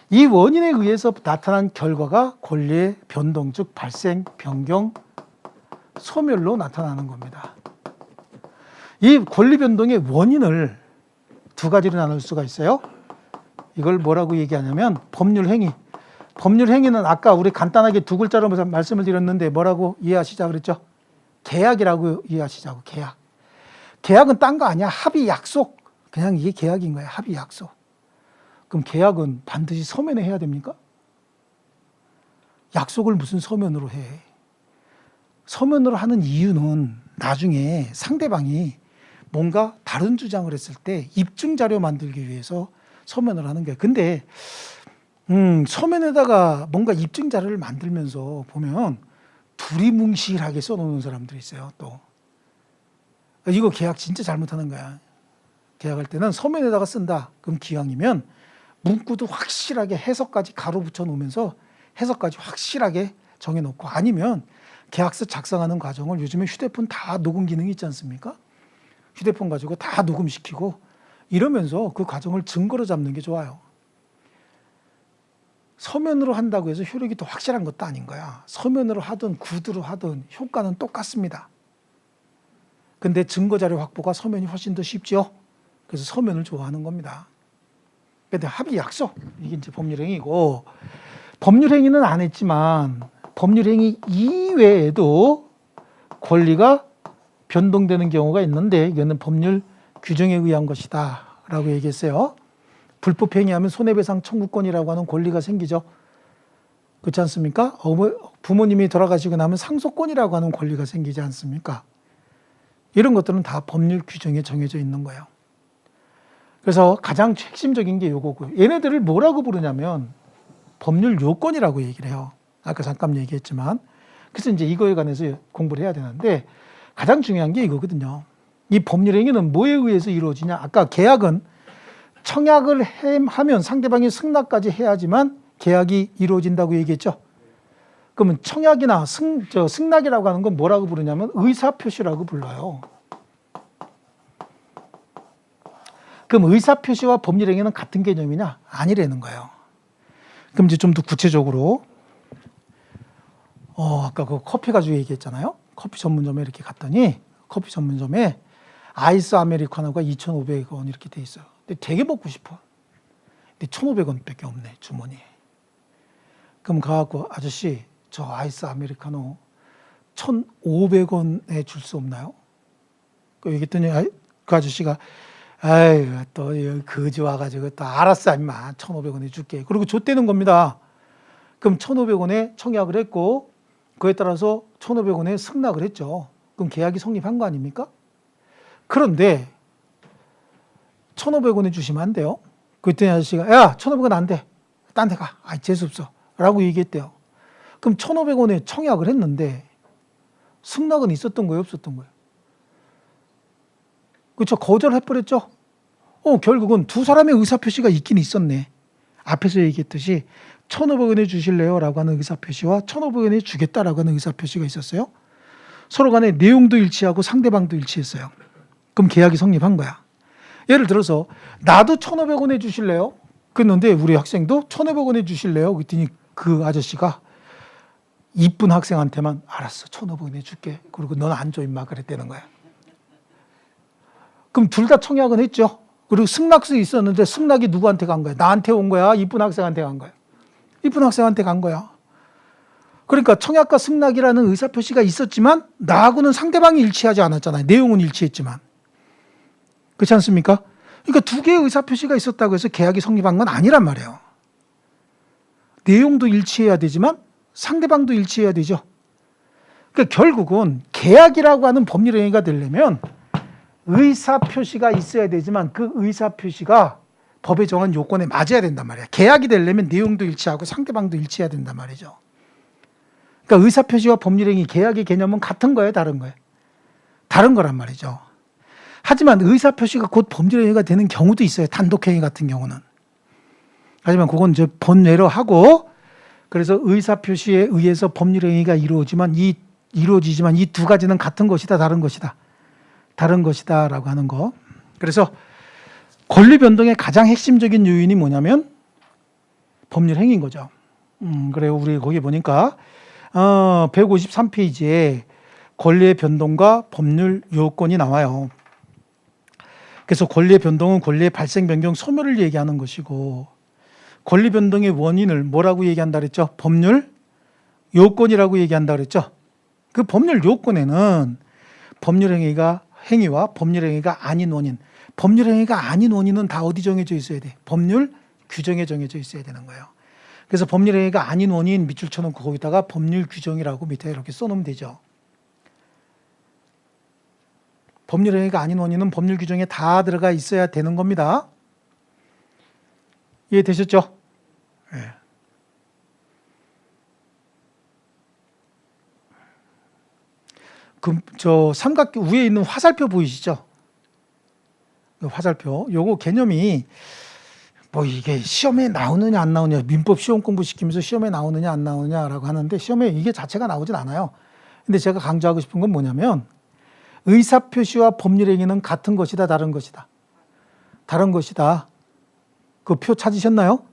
이 원인에 의해서 나타난 결과가 권리의 변동, 즉 발생, 변경, 소멸로 나타나는 겁니다. 이 권리 변동의 원인을 두 가지로 나눌 수가 있어요. 이걸 뭐라고 얘기하냐면 법률 행위. 법률 행위는 아까 우리 간단하게 두 글자로 말씀을 드렸는데 뭐라고 이해하시자 그랬죠? 계약이라고 이해하시자고. 계약. 계약은 딴 거 아니야. 합의 약속. 그냥 이게 계약인 거야. 합의 약속. 그럼 계약은 반드시 서면에 해야 됩니까? 약속을 무슨 서면으로 해? 서면으로 하는 이유는 나중에 상대방이 뭔가 다른 주장을 했을 때 입증 자료 만들기 위해서 서면을 하는 거예요. 근데 서면에다가 뭔가 입증 자료를 만들면서 보면 두리뭉실하게 써놓는 사람들이 있어요. 또 이거 계약 진짜 잘못하는 거야. 계약할 때는 서면에다가 쓴다. 그럼 기왕이면 문구도 확실하게 해석까지 가로 붙여 놓으면서 해석까지 확실하게 정해놓고, 아니면 계약서 작성하는 과정을 요즘에 휴대폰 다 녹음 기능이 있지 않습니까? 휴대폰 가지고 다 녹음시키고 이러면서 그 과정을 증거로 잡는 게 좋아요. 서면으로 한다고 해서 효력이 더 확실한 것도 아닌 거야. 서면으로 하든 구두로 하든 효과는 똑같습니다. 근데 증거자료 확보가 서면이 훨씬 더 쉽죠. 그래서 서면을 좋아하는 겁니다. 근데 합의 약속, 이게 이제 법률행위고, 법률행위는 안 했지만 법률행위 이외에도 권리가 변동되는 경우가 있는데 이거는 법률 규정에 의한 것이다 라고 얘기했어요. 불법행위하면 손해배상 청구권이라고 하는 권리가 생기죠. 그렇지 않습니까? 부모님이 돌아가시고 나면 상속권이라고 하는 권리가 생기지 않습니까? 이런 것들은 다 법률 규정에 정해져 있는 거예요. 그래서 가장 핵심적인 게 이거고요. 얘네들을 뭐라고 부르냐면 법률 요건이라고 얘기를 해요. 아까 잠깐 얘기했지만. 그래서 이제 이거에 관해서 공부를 해야 되는데 가장 중요한 게 이거거든요. 이 법률행위는 뭐에 의해서 이루어지냐. 아까 계약은 청약을 하면 상대방이 승낙까지 해야지만 계약이 이루어진다고 얘기했죠. 그러면 청약이나 승낙이라고 하는 건 뭐라고 부르냐면 의사표시라고 불러요. 그럼 의사표시와 법률행위는 같은 개념이냐? 아니라는 거예요. 그럼 이제 좀 더 구체적으로 아까 그 커피 가지고 얘기했잖아요. 커피 전문점에 이렇게 갔더니 커피 전문점에 아이스 아메리카노가 2,500원 이렇게 돼 있어요. 근데 되게 먹고 싶어. 근데 1,500원밖에 없네, 주머니에. 그럼 가갖고 아저씨 저 아이스 아메리카노 1,500원에 줄 수 없나요? 그 얘기했더니 그 아저씨가 아유 또 거지 와가지고 또 알았어 임마 1,500원에 줄게. 그리고 줬대는 겁니다. 그럼 1,500원에 청약을 했고 그에 따라서 1,500원에 승낙을 했죠. 그럼 계약이 성립한 거 아닙니까? 그런데 1,500원에 주시면 안 돼요. 그랬더니 아저씨가 야 1,500원 안 돼. 딴 데 가. 재수없어. 라고 얘기했대요. 그럼 1,500원에 청약을 했는데 승낙은 있었던 거예요? 없었던 거예요? 그렇죠. 거절해버렸죠. 결국은 두 사람의 의사표시가 있긴 있었네. 앞에서 얘기했듯이 1,500원에 주실래요? 라고 하는 의사표시와 1,500원에 주겠다라고 하는 의사표시가 있었어요. 서로 간에 내용도 일치하고 상대방도 일치했어요. 그럼 계약이 성립한 거야. 예를 들어서 나도 1,500원에 주실래요? 그랬는데 우리 학생도 1,500원에 주실래요? 그랬더니 그 아저씨가 이쁜 학생한테만 알았어 1,500원에 줄게. 그리고 넌 안 줘 임마 그랬다는 거야. 그럼 둘 다 청약은 했죠. 그리고 승낙서 있었는데 승낙이 누구한테 간 거야? 나한테 온 거야? 이쁜 학생한테 간 거야? 이쁜 학생한테 간 거야. 그러니까 청약과 승낙이라는 의사표시가 있었지만 나하고는 상대방이 일치하지 않았잖아요. 내용은 일치했지만. 그렇지 않습니까? 그러니까 두 개의 의사표시가 있었다고 해서 계약이 성립한 건 아니란 말이에요. 내용도 일치해야 되지만 상대방도 일치해야 되죠. 그러니까 결국은 계약이라고 하는 법률행위가 되려면 의사표시가 있어야 되지만 그 의사표시가 법에 정한 요건에 맞아야 된단 말이야. 계약이 되려면 내용도 일치하고 상대방도 일치해야 된단 말이죠. 그러니까 의사표시와 법률행위, 계약의 개념은 같은 거예요, 다른 거예요? 다른 거란 말이죠. 하지만 의사표시가 곧 법률행위가 되는 경우도 있어요. 단독행위 같은 경우는. 하지만 그건 이제 본외로 하고, 그래서 의사표시에 의해서 법률행위가 이루어지지만 이 두 가지는 같은 것이다, 다른 것이다. 다른 것이다 라고 하는 거. 그래서 권리 변동의 가장 핵심적인 요인이 뭐냐면 법률행위인 거죠. 그래요. 우리 거기 보니까 153페이지에 권리의 변동과 법률 요건이 나와요. 그래서 권리의 변동은 권리의 발생, 변경, 소멸을 얘기하는 것이고 권리 변동의 원인을 뭐라고 얘기한다 그랬죠? 법률 요건이라고 얘기한다 그랬죠? 그 법률 요건에는 법률 행위와 법률 행위가 아닌 원인, 법률 행위가 아닌 원인은 다 어디 정해져 있어야 돼? 법률 규정에 정해져 있어야 되는 거예요. 그래서 법률 행위가 아닌 원인 밑줄 쳐놓고 거기다가 법률 규정이라고 밑에 이렇게 써놓으면 되죠. 법률 행위가 아닌 원인은 법률 규정에 다 들어가 있어야 되는 겁니다. 이해되셨죠? 네. 저 삼각형 위에 있는 화살표 보이시죠? 화살표. 요거 개념이 뭐 이게 시험에 나오느냐 안 나오느냐, 민법 시험 공부시키면서 시험에 나오느냐 안 나오느냐라고 하는데 시험에 이게 자체가 나오진 않아요. 근데 제가 강조하고 싶은 건 뭐냐면 의사표시와 법률행위는 같은 것이다, 다른 것이다. 다른 것이다. 그 표 찾으셨나요?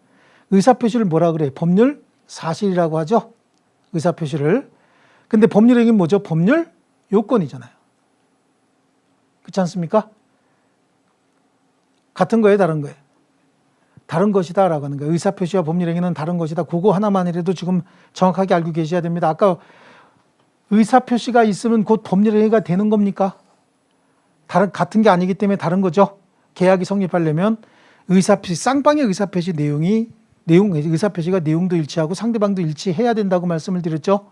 의사표시를 뭐라 그래? 법률 사실이라고 하죠. 의사표시를. 근데 법률행위는 뭐죠? 법률 요건이잖아요. 그렇지 않습니까? 같은 거예요, 다른 거예요? 다른 것이다 라고 하는 거예요. 의사표시와 법률행위는 다른 것이다. 그거 하나만이라도 지금 정확하게 알고 계셔야 됩니다. 아까 의사표시가 있으면 곧 법률행위가 되는 겁니까? 같은 게 아니기 때문에 다른 거죠. 계약이 성립하려면 의사표시, 쌍방의 의사표시 의사표시가 내용도 일치하고 상대방도 일치해야 된다고 말씀을 드렸죠.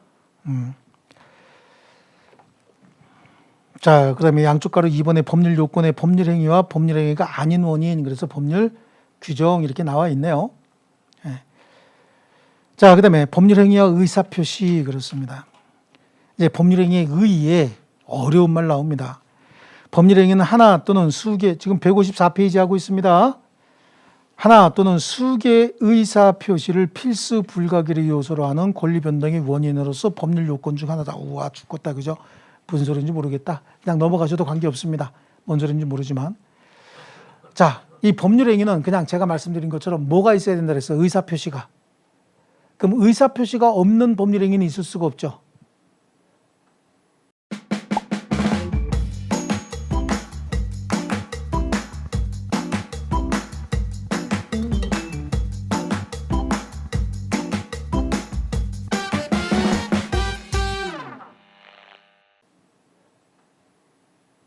자, 그다음에 양쪽 가로 2번에 법률 요건의 법률 행위와 법률 행위가 아닌 원인, 그래서 법률 규정 이렇게 나와 있네요. 네. 자, 그다음에 법률 행위와 의사 표시 그렇습니다. 이제 법률 행위의 의의에 어려운 말 나옵니다. 법률 행위는 하나 또는 수개, 지금 154페이지 하고 있습니다. 하나 또는 수개의 의사 표시를 필수 불가결의 요소로 하는 권리 변동의 원인으로서 법률 요건 중 하나다. 우와, 죽겠다, 그죠? 무슨 소리인지 모르겠다. 그냥 넘어가셔도 관계없습니다. 뭔 소리인지 모르지만. 자, 이 법률 행위는 그냥 제가 말씀드린 것처럼 뭐가 있어야 된다 그랬어요? 의사표시가. 그럼 의사표시가 없는 법률 행위는 있을 수가 없죠.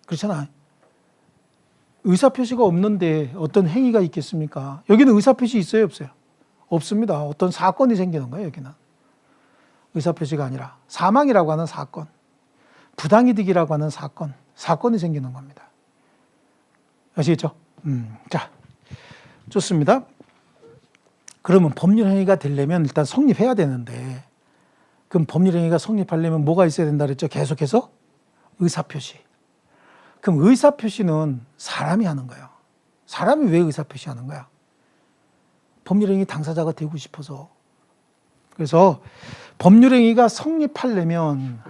그렇잖아요. 의사표시가 없는데 어떤 행위가 있겠습니까? 여기는 의사표시 있어요, 없어요? 없습니다. 어떤 사건이 생기는 거예요, 여기는. 의사표시가 아니라 사망이라고 하는 사건, 부당이득이라고 하는 사건이 생기는 겁니다. 아시겠죠? 자, 좋습니다. 그러면 법률행위가 되려면 일단 성립해야 되는데, 그럼 법률행위가 성립하려면 뭐가 있어야 된다 그랬죠? 계속해서 의사표시. 그럼 의사표시는 사람이 하는 거예요. 사람이 왜 의사표시 하는 거야? 법률행위 당사자가 되고 싶어서. 그래서 법률행위가 성립하려면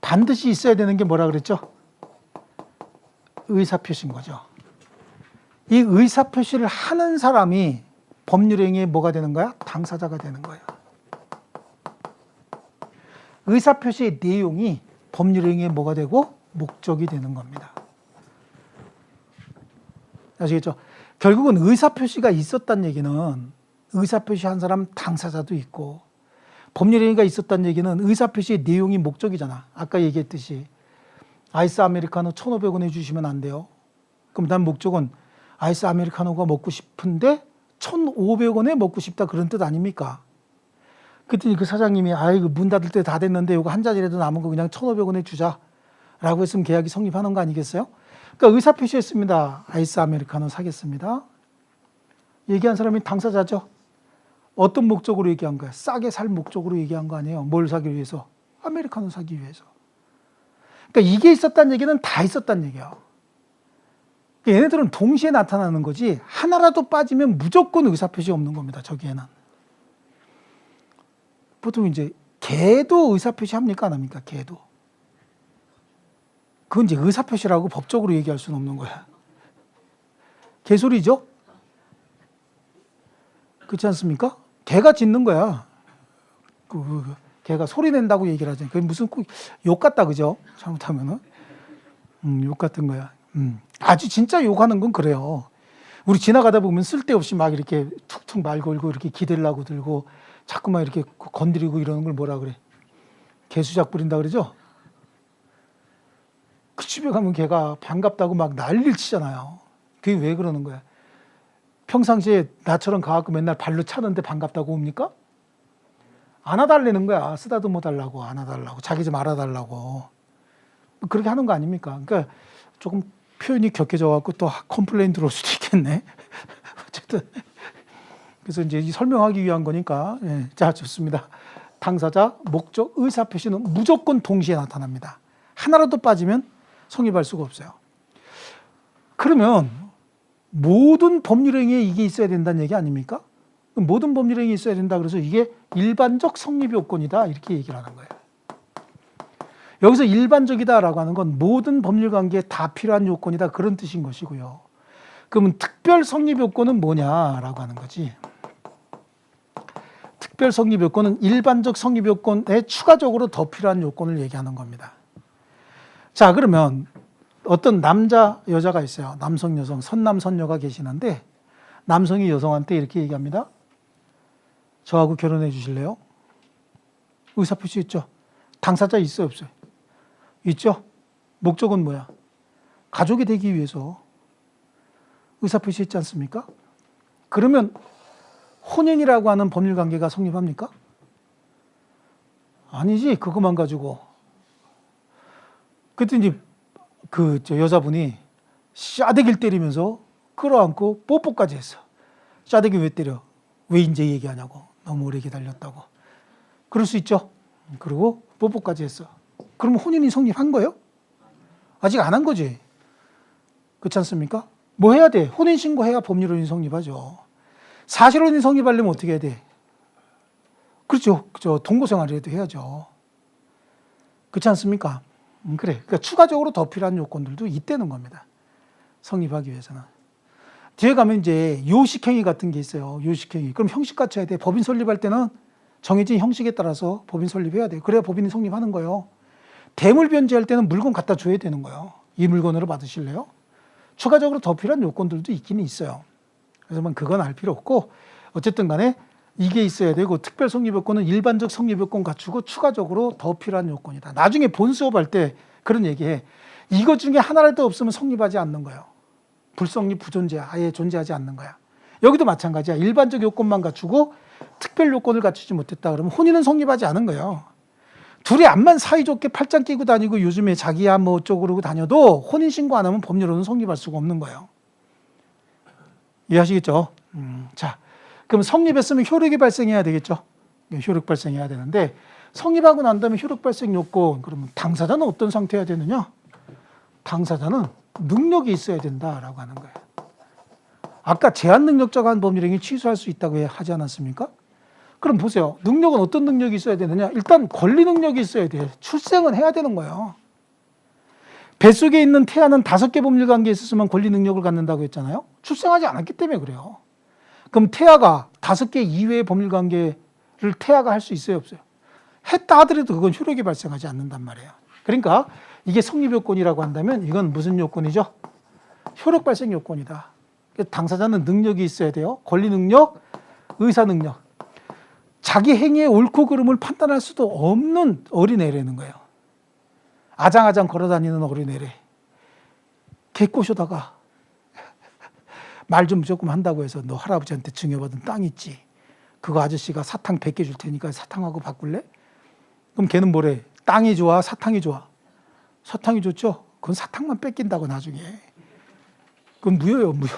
반드시 있어야 되는 게 뭐라 그랬죠? 의사표시인 거죠. 이 의사표시를 하는 사람이 법률행위에 뭐가 되는 거야? 당사자가 되는 거예요. 의사표시의 내용이 법률행위에 뭐가 되고 목적이 되는 겁니다. 아시겠죠? 결국은 의사표시가 있었다는 얘기는 의사표시 한 사람 당사자도 있고, 법률행위가 있었다는 얘기는 의사표시의 내용이 목적이잖아. 아까 얘기했듯이 아이스 아메리카노 1,500원 해주시면 안 돼요. 그럼 난 목적은 아이스 아메리카노가 먹고 싶은데 1,500원에 먹고 싶다, 그런 뜻 아닙니까? 그랬더니 그 사장님이 아이고 문 닫을 때 다 됐는데 이거 한 잔이라도 남은 거 그냥 1,500원에 주자라고 했으면 계약이 성립하는 거 아니겠어요? 그러니까 의사표시했습니다. 아이스 아메리카노 사겠습니다. 얘기한 사람이 당사자죠. 어떤 목적으로 얘기한 거야? 싸게 살 목적으로 얘기한 거 아니에요? 뭘 사기 위해서? 아메리카노 사기 위해서. 그러니까 이게 있었다는 얘기는 다 있었다는 얘기예요. 얘네들은 동시에 나타나는 거지 하나라도 빠지면 무조건 의사표시 없는 겁니다. 저기에는. 보통 이제 개도 의사표시 합니까? 안 합니까? 개도. 그건 이제 의사표시라고 법적으로 얘기할 수는 없는 거야. 개소리죠? 그렇지 않습니까? 개가 짖는 거야. 걔가 소리 낸다고 얘기를 하잖아요. 그게 무슨 욕 같다, 그죠? 잘못하면은. 욕 같은 거야. 아주 진짜 욕하는 건 그래요. 우리 지나가다 보면 쓸데없이 막 이렇게 툭툭 말 걸고 이렇게 기대려고 들고 자꾸만 이렇게 건드리고 이러는 걸 뭐라 그래? 개수작 부린다 그러죠? 그 집에 가면 걔가 반갑다고 막 난리를 치잖아요. 그게 왜 그러는 거야? 평상시에 나처럼 가갖고 맨날 발로 차는데 반갑다고 옵니까? 안아달라는 거야. 쓰다듬어 달라고, 안아달라고, 자기 좀 알아달라고. 그렇게 하는 거 아닙니까? 그러니까 조금 표현이 격해져갖고 또 컴플레인 들어올 수도 있겠네. 어쨌든. 그래서 이제 설명하기 위한 거니까. 예. 자, 좋습니다. 당사자, 목적, 의사 표시는 무조건 동시에 나타납니다. 하나라도 빠지면 성립할 수가 없어요. 그러면 모든 법률행위에 이게 있어야 된다는 얘기 아닙니까? 모든 법률행위에 있어야 된다 그래서 이게 일반적 성립 요건이다 이렇게 얘기를 하는 거예요. 여기서 일반적이다라고 하는 건 모든 법률 관계에 다 필요한 요건이다 그런 뜻인 것이고요. 그러면 특별 성립 요건은 뭐냐라고 하는 거지. 특별 성립 요건은 일반적 성립 요건에 추가적으로 더 필요한 요건을 얘기하는 겁니다. 자, 그러면 어떤 남자, 여자가 있어요. 남성, 여성, 선남, 선녀가 계시는데 남성이 여성한테 이렇게 얘기합니다. 저하고 결혼해 주실래요? 의사표시 있죠? 당사자 있어요, 없어요? 있죠? 목적은 뭐야? 가족이 되기 위해서 의사표시 있지 않습니까? 그러면 혼인이라고 하는 법률관계가 성립합니까? 아니지, 그것만 가지고. 그때 이제 저 여자분이 싸대기를 때리면서 끌어안고 뽀뽀까지 했어. 싸대기 왜 때려? 왜 이제 얘기하냐고. 너무 오래 기다렸다고. 그럴 수 있죠. 그리고 뽀뽀까지 했어. 그러면 혼인이 성립한 거예요? 아직 안 한 거지. 그렇지 않습니까? 뭐 해야 돼? 혼인신고해야 법률혼인 성립하죠. 사실혼인 성립하려면 어떻게 해야 돼? 그렇죠. 동거생활이라도 해야죠. 그렇지 않습니까? 그래. 그러니까 추가적으로 더 필요한 요건들도 있다는 겁니다. 성립하기 위해서는. 뒤에 가면 이제 요식행위 같은 게 있어요. 요식행위. 그럼 형식 갖춰야 돼. 법인 설립할 때는 정해진 형식에 따라서 법인 설립해야 돼. 그래야 법인이 성립하는 거예요. 대물 변제할 때는 물건 갖다 줘야 되는 거예요. 이 물건으로 받으실래요? 추가적으로 더 필요한 요건들도 있기는 있어요. 그래서 그건 알 필요 없고 어쨌든 간에 이게 있어야 되고 특별 성립 요건은 일반적 성립 요건 갖추고 추가적으로 더 필요한 요건이다. 나중에 본 수업할 때 그런 얘기해. 이것 중에 하나라도 없으면 성립하지 않는 거예요. 불성립, 부존재, 아예 존재하지 않는 거야. 여기도 마찬가지야. 일반적 요건만 갖추고 특별 요건을 갖추지 못했다 그러면 혼인은 성립하지 않은 거예요. 둘이 암만 사이좋게 팔짱 끼고 다니고 요즘에 자기야 뭐 어쩌고 그러고 다녀도 혼인신고 안 하면 법률로는 성립할 수가 없는 거예요. 이해하시겠죠? 자, 그럼 성립했으면 효력이 발생해야 되겠죠? 효력 발생해야 되는데 성립하고 난 다음에 효력 발생 요건 그러면 당사자는 어떤 상태여야 되느냐? 당사자는 능력이 있어야 된다라고 하는 거예요. 아까 제한 능력자가 한 법률행위 취소할 수 있다고 하지 않았습니까? 그럼 보세요. 능력은 어떤 능력이 있어야 되느냐? 일단 권리 능력이 있어야 돼. 출생은 해야 되는 거예요. 뱃속에 있는 태아는 5개 법률관계에 있었으면 권리 능력을 갖는다고 했잖아요. 출생하지 않았기 때문에 그래요. 그럼 태아가 5개 이외의 법률관계를 태아가 할 수 있어요, 없어요? 했다 하더라도 그건 효력이 발생하지 않는단 말이에요. 그러니까 이게 성립요건이라고 한다면 이건 무슨 요건이죠? 효력 발생 요건이다. 당사자는 능력이 있어야 돼요. 권리 능력, 의사 능력. 자기 행위의 옳고 그름을 판단할 수도 없는 어린애라는 거예요. 아장아장 걸어다니는 어린애래. 개 꼬셔다가 말 좀 조금 한다고 해서 너 할아버지한테 증여받은 땅 있지? 그거 아저씨가 사탕 100개 줄 테니까 사탕하고 바꿀래? 그럼 걔는 뭐래? 땅이 좋아? 사탕이 좋아? 사탕이 좋죠? 그건 사탕만 뺏긴다고 나중에. 그건 무효예요, 무효.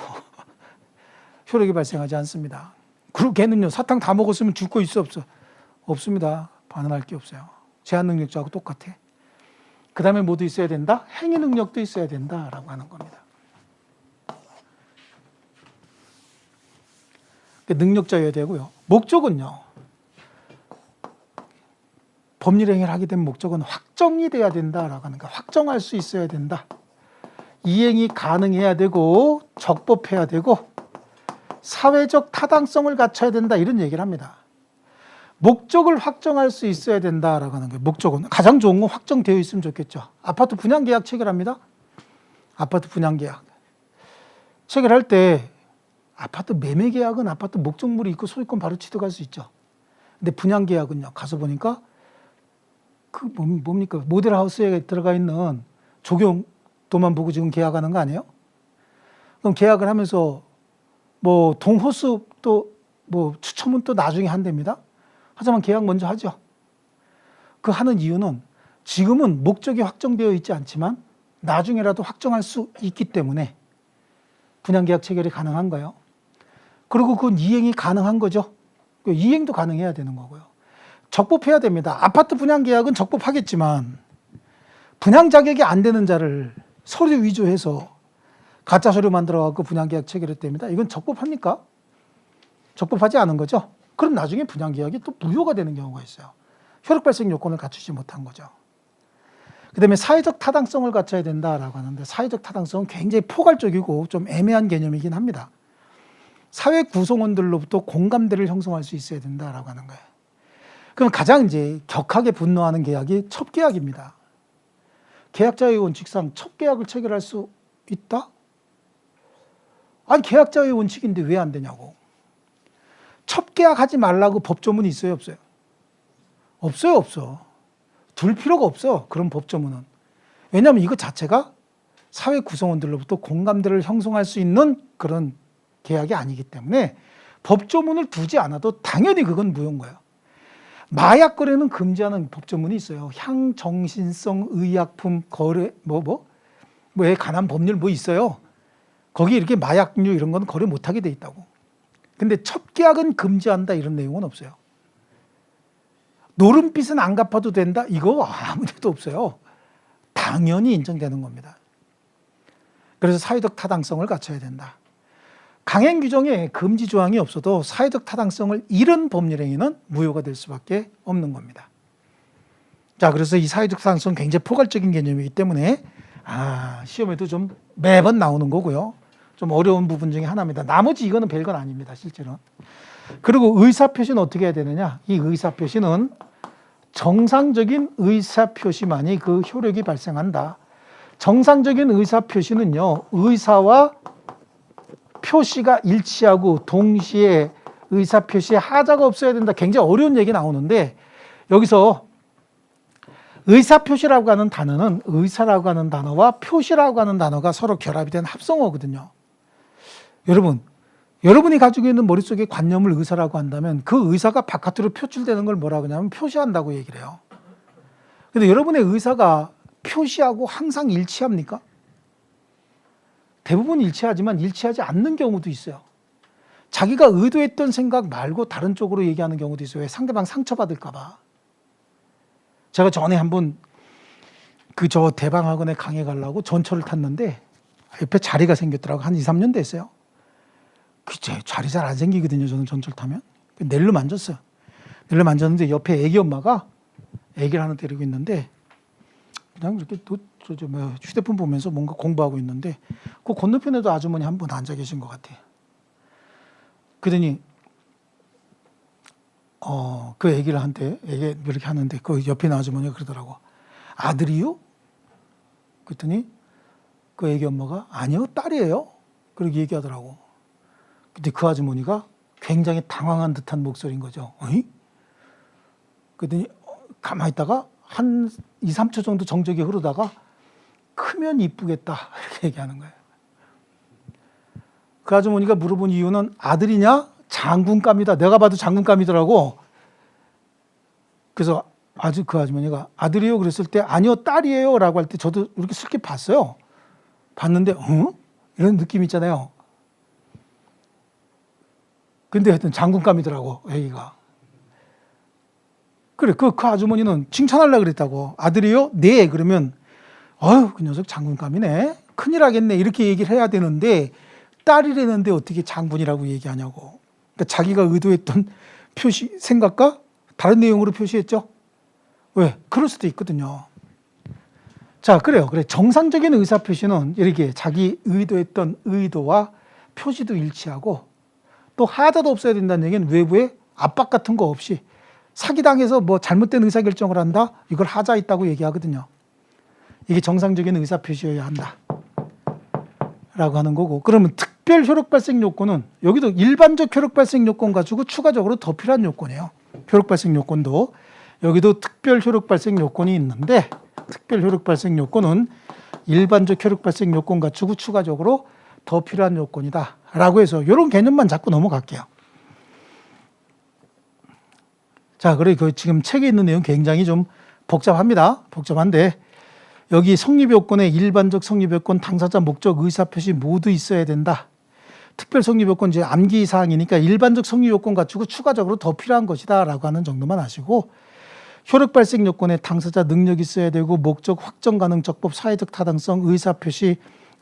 효력이 발생하지 않습니다. 그리고 걔는요, 사탕 다 먹었으면 줄 거 있어, 없어? 없습니다. 반응할 게 없어요. 제한 능력자하고 똑같아. 그 다음에 뭐도 있어야 된다? 행위 능력도 있어야 된다라고 하는 겁니다. 능력자여야 되고요. 목적은요. 법률행위를 하게 된 목적은 확정이 돼야 된다라고 하는 거예요. 확정할 수 있어야 된다. 이행이 가능해야 되고 적법해야 되고 사회적 타당성을 갖춰야 된다 이런 얘기를 합니다. 목적을 확정할 수 있어야 된다라고 하는 거예요. 목적은 가장 좋은 건 확정되어 있으면 좋겠죠. 아파트 분양 계약 체결합니다. 아파트 분양 계약 체결할 때 아파트 매매 계약은 아파트 목적물이 있고 소유권 바로 취득할 수 있죠. 근데 분양 계약은요. 가서 보니까 그 뭡니까? 모델하우스에 들어가 있는 조경도만 보고 지금 계약하는 거 아니에요? 그럼 계약을 하면서 뭐 동호수 또 뭐 추첨은 또 나중에 한답니다. 하지만 계약 먼저 하죠. 그 하는 이유는 지금은 목적이 확정되어 있지 않지만 나중에라도 확정할 수 있기 때문에 분양계약 체결이 가능한 거예요. 그리고 그건 이행이 가능한 거죠. 이행도 가능해야 되는 거고요. 적법해야 됩니다. 아파트 분양계약은 적법하겠지만 분양 자격이 안 되는 자를 서류 위조해서 가짜 서류 만들어갖고 분양계약 체결했답니다. 이건 적법합니까? 적법하지 않은 거죠. 그럼 나중에 분양계약이 또 무효가 되는 경우가 있어요. 효력 발생 요건을 갖추지 못한 거죠. 그 다음에 사회적 타당성을 갖춰야 된다라고 하는데 사회적 타당성은 굉장히 포괄적이고 좀 애매한 개념이긴 합니다. 사회 구성원들로부터 공감대를 형성할 수 있어야 된다라고 하는 거예요. 그럼 가장 이제 격하게 분노하는 계약이 첩계약입니다. 계약자의 원칙상 첩계약을 체결할 수 있다? 아니 계약자의 원칙인데 왜 안 되냐고. 첩계약하지 말라고 법조문이 있어요, 없어요? 없어요, 없어. 둘 필요가 없어, 그런 법조문은. 왜냐하면 이거 자체가 사회 구성원들로부터 공감대를 형성할 수 있는 그런 계약이 아니기 때문에 법조문을 두지 않아도 당연히 그건 무효인 거예요. 마약 거래는 금지하는 법조문이 있어요. 향정신성 의약품 거래 뭐에 관한 법률 뭐 있어요. 거기 이렇게 마약류 이런 건 거래 못하게 돼 있다고. 근데 첩계약은 금지한다 이런 내용은 없어요. 노름빚은 안 갚아도 된다? 이거 아무 데도 없어요. 당연히 인정되는 겁니다. 그래서 사회적 타당성을 갖춰야 된다. 강행 규정에 금지 조항이 없어도 사회적 타당성을 잃은 법률 행위는 무효가 될 수밖에 없는 겁니다. 자, 그래서 이 사회적 타당성은 굉장히 포괄적인 개념이기 때문에 시험에도 좀 매번 나오는 거고요. 좀 어려운 부분 중에 하나입니다. 나머지 이거는 별건 아닙니다, 실제로. 그리고 의사표시는 어떻게 해야 되느냐? 이 의사표시는 정상적인 의사표시만이 그 효력이 발생한다. 정상적인 의사표시는요, 의사와 표시가 일치하고 동시에 의사표시에 하자가 없어야 된다. 굉장히 어려운 얘기 나오는데 여기서 의사표시라고 하는 단어는 의사라고 하는 단어와 표시라고 하는 단어가 서로 결합이 된 합성어거든요. 여러분이 가지고 있는 머릿속에 관념을 의사라고 한다면 그 의사가 바깥으로 표출되는 걸 뭐라고 하냐면 표시한다고 얘기를 해요. 근데 여러분의 의사가 표시하고 항상 일치합니까? 대부분 일치하지만 일치하지 않는 경우도 있어요. 자기가 의도했던 생각 말고 다른 쪽으로 얘기하는 경우도 있어요. 왜? 상대방 상처받을까 봐. 제가 전에 한번 저 대방학원에 강의 가려고 전철을 탔는데 옆에 자리가 생겼더라고. 한 2, 3년 됐어요. 그제 자리 잘 안 생기거든요. 저는 전철 타면. 낼름 앉았어요. 낼름 앉았는데 옆에 애기 엄마가 애기를 하나 데리고 있는데 그냥 이렇게 휴대폰 보면서 뭔가 공부하고 있는데 그 건너편에도 아주머니 한 분 앉아 계신 것 같아요. 그러더니 그 애기를 한테 애기 이렇게 하는데 그 옆에 있는 아주머니가 그러더라고. 아들이요? 그랬더니 그 애기 엄마가 아니요, 딸이에요. 그렇게 얘기하더라고. 근데 그 아주머니가 굉장히 당황한 듯한 목소리인 거죠. 어이? 그랬더니 가만히 있다가 한 2, 3초 정도 정적이 흐르다가 크면 이쁘겠다 이렇게 얘기하는 거예요. 그 아주머니가 물어본 이유는 아들이냐? 장군감이다. 내가 봐도 장군감이더라고. 그래서 그 아주머니가 아들이요? 그랬을 때 아니요, 딸이에요 라고 할 때 저도 이렇게 슬쩍 봤어요. 봤는데 이런 느낌 있잖아요. 근데 하여튼 장군감이더라고, 애기가. 그래, 그 아주머니는 칭찬하려고 그랬다고. 아들이요? 네. 그러면, 그 녀석 장군감이네. 큰일 하겠네. 이렇게 얘기를 해야 되는데, 딸이라는데 어떻게 장군이라고 얘기하냐고. 그러니까 자기가 의도했던 표시, 생각과 다른 내용으로 표시했죠? 왜? 그럴 수도 있거든요. 자, 그래요. 그래. 정상적인 의사표시는 이렇게 자기 의도했던 의도와 표시도 일치하고 또 하자도 없어야 된다는 얘기는 외부에 압박 같은 거 없이 사기당해서 뭐 잘못된 의사결정을 한다? 이걸 하자 있다고 얘기하거든요. 이게 정상적인 의사표시여야 한다 라고 하는 거고, 그러면 특별 효력 발생 요건은 여기도 일반적 효력 발생 요건 가지고 추가적으로 더 필요한 요건이에요. 효력 발생 요건도 여기도 특별 효력 발생 요건이 있는데, 특별 효력 발생 요건은 일반적 효력 발생 요건 갖추고 추가적으로 더 필요한 요건이다 라고 해서 이런 개념만 자꾸 넘어갈게요. 자, 그래 그 지금 책에 있는 내용 굉장히 좀 복잡합니다. 복잡한데 여기 성립 요건에 일반적 성립 요건, 당사자 목적, 의사표시 모두 있어야 된다. 특별 성립 요건 이제 암기 사항이니까 일반적 성립 요건 갖추고 추가적으로 더 필요한 것이다라고 하는 정도만 아시고, 효력 발생 요건에 당사자 능력이 있어야 되고, 목적, 확정 가능, 적법, 사회적 타당성,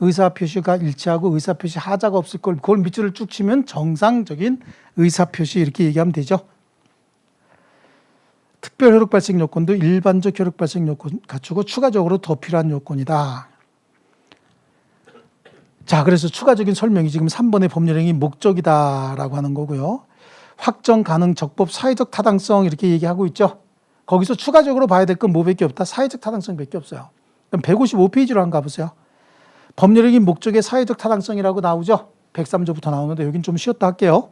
의사표시가 일치하고 의사표시 하자가 없을 걸, 그걸 밑줄을 쭉 치면 정상적인 의사표시 이렇게 얘기하면 되죠. 특별 효력 발생 요건도 일반적 효력 발생 요건 갖추고 추가적으로 더 필요한 요건이다. 자, 그래서 추가적인 설명이 지금 3번의 법률행위 목적이다라고 하는 거고요. 확정 가능, 적법, 사회적 타당성 이렇게 얘기하고 있죠. 거기서 추가적으로 봐야 될 건 뭐밖에 없다? 사회적 타당성밖에 없어요. 그럼 155페이지로 한번 가보세요. 법률행위 목적의 사회적 타당성이라고 나오죠. 103조부터 나오는데 여긴 좀 쉬었다 할게요.